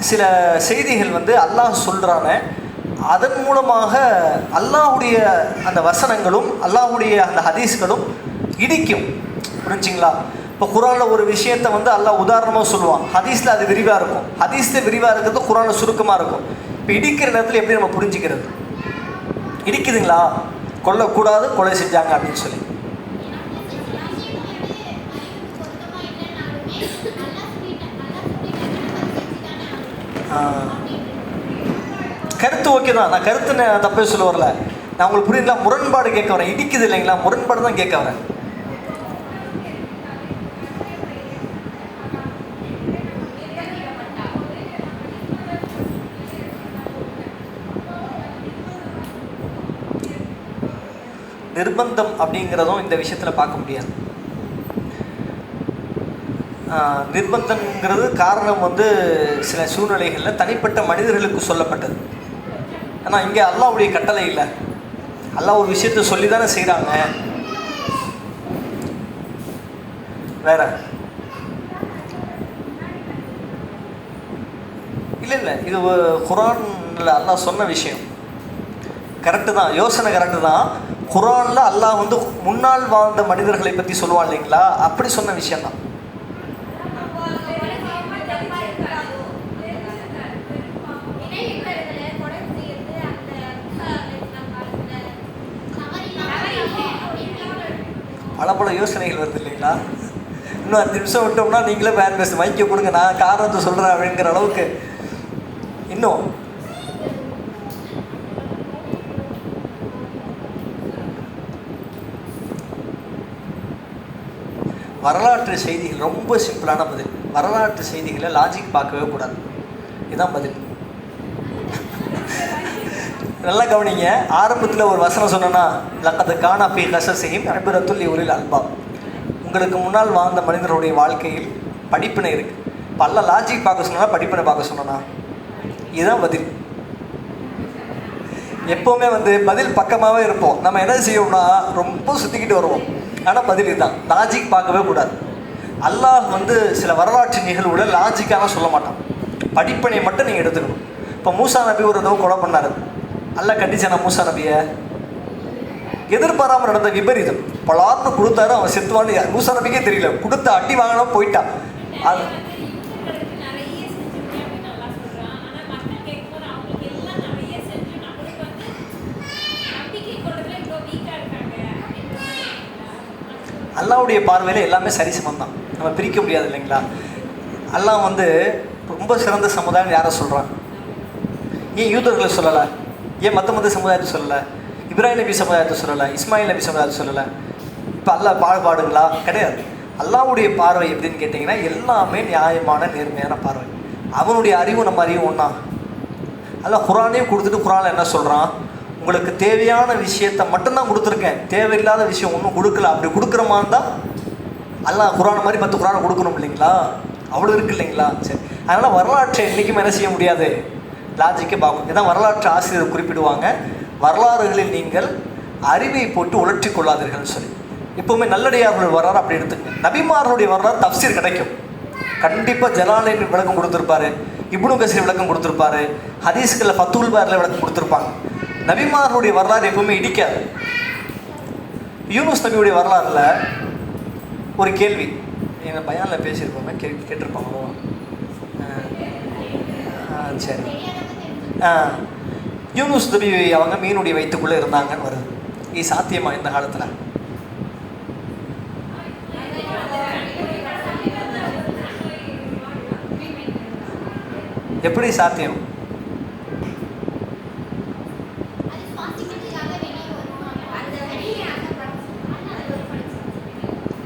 சில செய்திகள் வந்து அல்லாஹ் சொல்கிறான, அதன் மூலமாக அல்லாஹுடைய அந்த வசனங்களும் அல்லாஹுடைய அந்த ஹதீஸ்களும் இடிக்கும். புரிஞ்சுங்களா? இப்போ குர்ஆனில் ஒரு விஷயத்தை வந்து அல்லாஹ் உதாரணமாக சொல்லுவான், ஹதீஸில் அது விரிவாக இருக்கும், ஹதீஸில் விரிவாக இருக்கிறது குர்ஆனில் சுருக்கமாக இருக்கும். இப்போ இடிக்கிற நேரத்தில் எப்படி நம்ம புரிஞ்சுக்கிறது? இடிக்குதுங்களா, கொல்லக்கூடாது, கொலை செஞ்சாங்க அப்படின்னு சொல்லி. கருத்து ஓகே தான், நான் கருத்து தப்பே சொல்ல வரல, நான் உங்களுக்கு புரியுதுங்களா? முரண்பாடு கேட்க வரேன், இடிக்குது இல்லைங்களா, முரண்பாடு தான் கேட்க வரேன். நிர்பந்தம் அப்படிங்கிறதும் இந்த விஷயத்தில் பார்க்க முடியாது. நிர்பந்தங்கிறது காரணம் வந்து சில சூழ்நிலைகளில் தனிப்பட்ட மனிதர்களுக்கு சொல்லப்பட்டது. ஆனால் இங்கே அல்லாஹ்வுடைய கட்டளை இல்லை, அல்லாஹ் ஒரு விஷயத்தை சொல்லி தானே செய்கிறாங்க. வேற இல்லை, இது குர்ஆனில் அல்லாஹ் சொன்ன விஷயம் கரெக்டு தான், யோசனை கரெக்டு தான். குர்ஆனில் அல்லாஹ் வந்து முன்னால் வாழ்ந்த மனிதர்களை பற்றி சொல்லுவான் இல்லைங்களா, அப்படி சொன்ன விஷயம்தான். பல யோசனைகள் வருது இல்லைங்களா. இன்னும் 5 நிமிஷம் விட்டோம்னா நீங்களே பேன் பேச மைக்க கொடுங்க, நான் காரணத்தை சொல்கிறேன் அப்படிங்கிற அளவுக்கு. இன்னும் வரலாற்று செய்திகள் ரொம்ப சிம்பிளான பதில். வரலாற்று செய்திகளை லாஜிக் பார்க்கவே கூடாது, இதுதான் பதில். நல்லா கவனிங்க. ஆரம்பத்தில் ஒரு வசனம் சொன்னேன்னா, லக்கத் கான ஃபீ கஸஸிஹிம் இப்ரத்துல் லிஉலில் அல்பாப், உங்களுக்கு முன்னால் வாழ்ந்த மனிதர்களுடைய வாழ்க்கையில் படிப்பினை இருக்குது. பல லாஜிக் பார்க்க சொன்னா, படிப்பினை பார்க்க சொன்னா, இதுதான் பதில். எப்போவுமே வந்து பதில் பக்கமாகவே இருப்போம். நம்ம என்ன செய்வோம்னா ரொம்ப சுற்றிக்கிட்டு வருவோம், ஆனால் பதில் இதுதான். லாஜிக் பார்க்கவே கூடாது. அல்லாஹ் வந்து சில வரலாற்று நிகழ்வுகளை லாஜிக்காக சொல்ல மாட்டான், படிப்பினை மட்டும் நீங்கள் எடுத்துக்கணும். இப்போ மூசா நபி ஒரு தடவை கொலை பண்ணார், அல்லாஹ் கண்டிச்சானா மூசா நபியை? எதிர்பாராமல் நடந்த விபரீதம். பலார்னு கொடுத்தாரு, அவன் செத்துவான்னு மூசா நபிக்கே தெரியல, கொடுத்த அடி வாங்கினா போயிட்டான். அது அல்லாவுடைய பார்வையில் எல்லாமே சரிசமம் தான், நம்ம பிரிக்க முடியாது இல்லைங்களா. அல்லாஹ் வந்து ரொம்ப சிறந்த சமுதாயம் யாரை சொல்கிறான்? ஏன் யூதர்களை சொல்லலை? ஏன் மற்ற சமுதாயத்தை சொல்லலை? இப்ராஹிம் நபி சமுதாயத்தை சொல்லலை? இஸ்மாயில் நபி சமுதாயத்தை சொல்லலை? இப்போ அல்லாஹ் பாடுபாடுங்களா? கிடையாது. அல்லாஹ்வுடைய பார்வை எப்படின்னு கேட்டிங்கன்னா எல்லாமே நியாயமான நேர்மையான பார்வை. அவனுடைய அறிவும் நம்ம அறிவும் ஒன்றா. அல்லாஹ் குரானையும் கொடுத்துட்டு குரானில் என்ன சொல்கிறான்? உங்களுக்கு தேவையான விஷயத்தை மட்டும்தான் கொடுத்துருக்கேன், தேவையில்லாத விஷயம் ஒன்றும் கொடுக்கல. அப்படி கொடுக்குற மாதிரி தான் அல்லாஹ் குரான் மாதிரி 10 குரானை கொடுக்கணும் இல்லைங்களா? அவ்வளோ இருக்குது இல்லைங்களா? சரி, அதனால் வரலாற்றை என்றைக்குமே என்ன செய்ய முடியாது, லாஜிக்கை பார்க்கணும். இதான் வரலாற்று ஆசிரியர் குறிப்பிடுவாங்க, வரலாறுகளில் நீங்கள் அறிவை போட்டு உழற்றி கொள்ளாதீர்கள்னு சொல்லி. எப்போவுமே நல்லடியார்கள் வரலாறு அப்படி எடுத்துக்கங்க. நபிமார்களுடைய வரலாறு தஃப்சீர் கிடைக்கும். கண்டிப்பாக ஜலாலின் விளக்கம் கொடுத்துருப்பாரு, இப்னு கஸீர் விளக்கம் கொடுத்துருப்பாரு, ஹதீஸ்களில் ஃபத்துல் பாரில் விளக்கம் கொடுத்துருப்பாங்க. நபிமார்களுடைய வரலாறு எப்பவுமே இடிக்காது. யூனுஸ் நபியுடைய வரலாறுல ஒரு கேள்வி எங்கள் பயானில் பேசியிருப்போமே, கேட்டிருப்பாங்களோ? சரி. யூனுஸ் நபி அவங்க மீனுடைய வயிற்றுக்குள்ளே இருந்தாங்கன்னு வருது. இது சாத்தியமா இந்த காலத்தில்? எப்படி சாத்தியம்?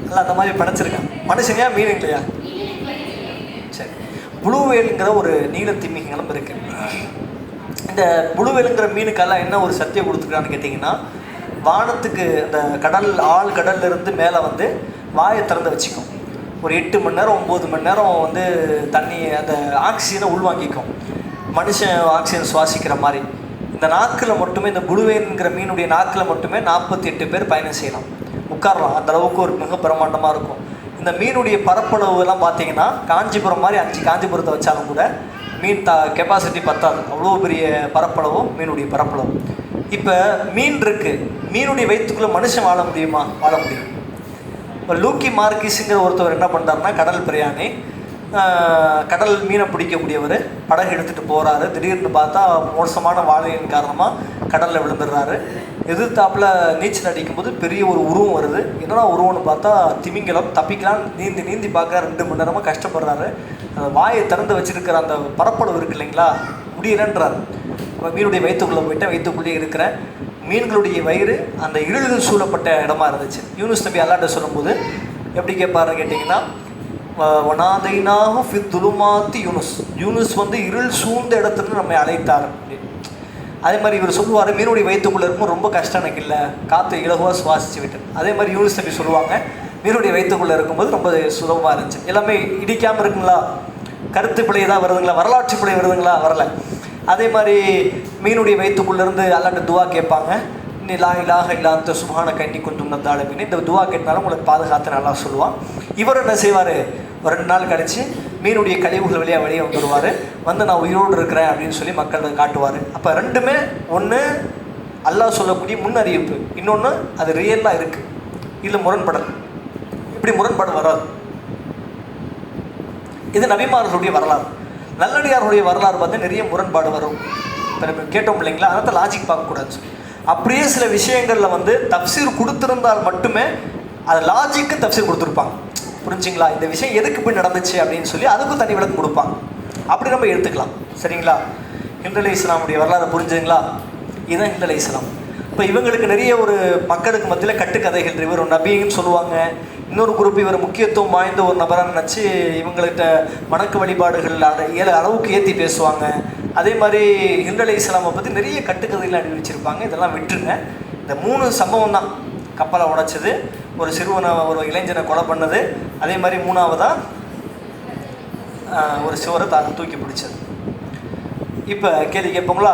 அல்ல அந்த மாதிரி படைச்சிருக்கான். மனுஷங்க மீன் இல்லையா? சரி. புளுவேலுங்கிற ஒரு நீல திமிங்கலம் இருக்கு. இந்த புளுவேலுங்கிற மீனுக்கெல்லாம் என்ன ஒரு சத்தியம் கொடுத்துருக்கான்னு கேட்டிங்கன்னா, வானத்துக்கு அந்த கடல்ல இருந்து மேலே வந்து வாயை திறந்து வச்சுக்கும். ஒரு 8 மணி நேரம் 9 மணி நேரம் வந்து தண்ணி அந்த ஆக்சிஜனை உள்வாங்கிக்கும், மனுஷன் ஆக்சிஜன் சுவாசிக்கிற மாதிரி. இந்த நாக்கில் மட்டுமே, இந்த புளுவேலுங்கிற மீனுடைய நாக்கில் மட்டுமே 48 பேர் பயணம் செய்யலாம், உட்காரலாம். அந்த அளவுக்கு ஒரு மிக பிரமாண்டமாக இருக்கும். இந்த மீனுடைய பரப்பளவுலாம் பார்த்தீங்கன்னா காஞ்சிபுரம் மாதிரி 5 காஞ்சிபுரத்தை வச்சாலும் கூட மீன் கெப்பாசிட்டி பத்தாது, அவ்வளோ பெரிய பரப்பளவும் மீனுடைய பரப்பளவும். இப்போ மீன் இருக்குது, மீனுடைய வயிற்றுக்குள்ளே மனுஷன் வாழ முடியுமா? வாழ முடியும். இப்போ லூக்கி மார்க்கிஸுங்கிற ஒருத்தவர் என்ன பண்ணுறாருன்னா, கடல் பிரயாணி, கடல் மீனை பிடிக்கக்கூடியவர், படகு எடுத்துகிட்டு போகிறாரு. திடீர்னு பார்த்தா மோசமான வாழையின் காரணமாக கடலில் விழுந்துடுறாரு. எதிர்த்தாப்பில் நீச்சல் அடிக்கும்போது பெரிய ஒரு உருவம் வருது. என்னன்னா உருவம்னு பார்த்தா திமிங்கலம். தப்பிக்கலாம் நீந்தி பார்க்க 2 மணி நேரமாக கஷ்டப்படுறாரு. அந்த வாயை திறந்து வச்சுருக்கிற அந்த பரப்பளவு இருக்குது இல்லைங்களா, முடியலன்றார். மீனுடைய வயிற்றுக்குள்ளே போயிட்டேன், வயிற்றுக்குள்ளேயே இருக்கிற மீன்களுடைய வயிறு அந்த இருள்கள் சூழப்பட்ட இடமா இருந்துச்சு. யூனுஸ் நபி அல்லாஹ்ட்ட சொல்லும்போது எப்படி கேட்பாருன்னு கேட்டிங்கன்னா, வனாதைனாஹு ஃபி துலுமாத்தி யூனுஸ், யூனுஸ் வந்து இருள் சூழ்ந்த இடத்துல நம்மை அழைத்தார். அதே மாதிரி இவர் சொல்லுவார், மீனுடைய வயிற்றுக்குள்ளே இருக்கும்போது ரொம்ப கஷ்டம் எனக்கு இல்லை, காற்று இலகுவாக சுவாசிச்சு விட்டேன். அதே மாதிரி யூனுஸ் நபி சொல்லுவாங்க, மீனுடைய வயிற்றுக்குள்ளே இருக்கும்போது ரொம்ப சுலபமாக இருந்துச்சு. எல்லாமே இடிக்காமல் இருக்குங்களா? கருத்து பிழை தான் வருதுங்களா? வரலாற்று பிழை வருதுங்களா? வரல. அதே மாதிரி மீனுடைய வயிற்றுக்குள்ளேருந்து அல்லாஹ்ட்ட துவா கேட்பாங்க, நீ லா இலாஹ இல்லா அன்த சுப்ஹானக இன்னி குன்து மினல் ஸாலிமீன். இந்த துவா கேட்டாலும் உங்களுக்கு பாதுகாத்து நல்லா சொல்லுவான். இவர் என்ன செய்வார், ஒரு 2 நாள் கழித்து மீனுடைய கழிவுகள் வெளியே வந்துடுவார். வந்து நான் உயிரோடு இருக்கிறேன் அப்படின்னு சொல்லி மக்கள் காட்டுவார். அப்போ ரெண்டுமே ஒன்று அல்லாஹ் சொல்லக்கூடிய முன்னறிவிப்பு, இன்னொன்று அது ரியலாக இருக்குது. இதில் முரண்படல், இப்படி முரண்பாடு வராது. இது நபிமார்களுடைய வரலாறு. நல்லடியார்களுடைய வரலாறு பார்த்து நிறைய முரண்பாடு வரும். இப்போ நம்ம கேட்டோம் இல்லைங்களா, அதனால் லாஜிக் பார்க்கக்கூடாது சொல்லி. அப்படியே சில விஷயங்களில் வந்து தஃப்சீர் கொடுத்துருந்தால் மட்டுமே அது லாஜிக்கு தஃப்சீர் கொடுத்துருப்பாங்க. புரிஞ்சுங்களா? இந்த விஷயம் எதுக்கு போய் நடந்துச்சு அப்படின்னு சொல்லி அதுக்கும் தனி விளக்கம் கொடுப்பாங்க. அப்படி நம்ம எடுத்துக்கலாம். சரிங்களா? ஹிந்த் அலைஹிஸ்ஸலாமுடைய வரலாறு புரிஞ்சுங்களா? இதுதான் ஹிந்த் அலைஹிஸ்ஸலாம். இப்போ இவங்களுக்கு நிறைய ஒரு மக்களுக்கு மத்தியில் கட்டுக்கதைகள், இவர் ஒரு நபின்னு சொல்லுவாங்க. இன்னொரு குரூப் இவர் முக்கியத்துவம் வாய்ந்த ஒரு நபராக நினச்சி இவங்கள்ட்ட வணக்க வழிபாடுகள் அளவுக்கு ஏற்றி பேசுவாங்க. அதே மாதிரி ஹிந்த் அலைஹிஸ்ஸலாமை பற்றி நிறைய கட்டுக்கதைகள் அடி வச்சுருப்பாங்க. இதெல்லாம் விட்டுருங்க. இந்த 3 சம்பவம் தான், கப்பலை உடைச்சது, ஒரு சிறுவனை ஒரு இளைஞனை கொலை பண்ணது, அதே மாதிரி 3ஆவதாக ஒரு சுவரை தூக்கி பிடிச்சது. இப்போ கேள்வி கேட்போங்களா?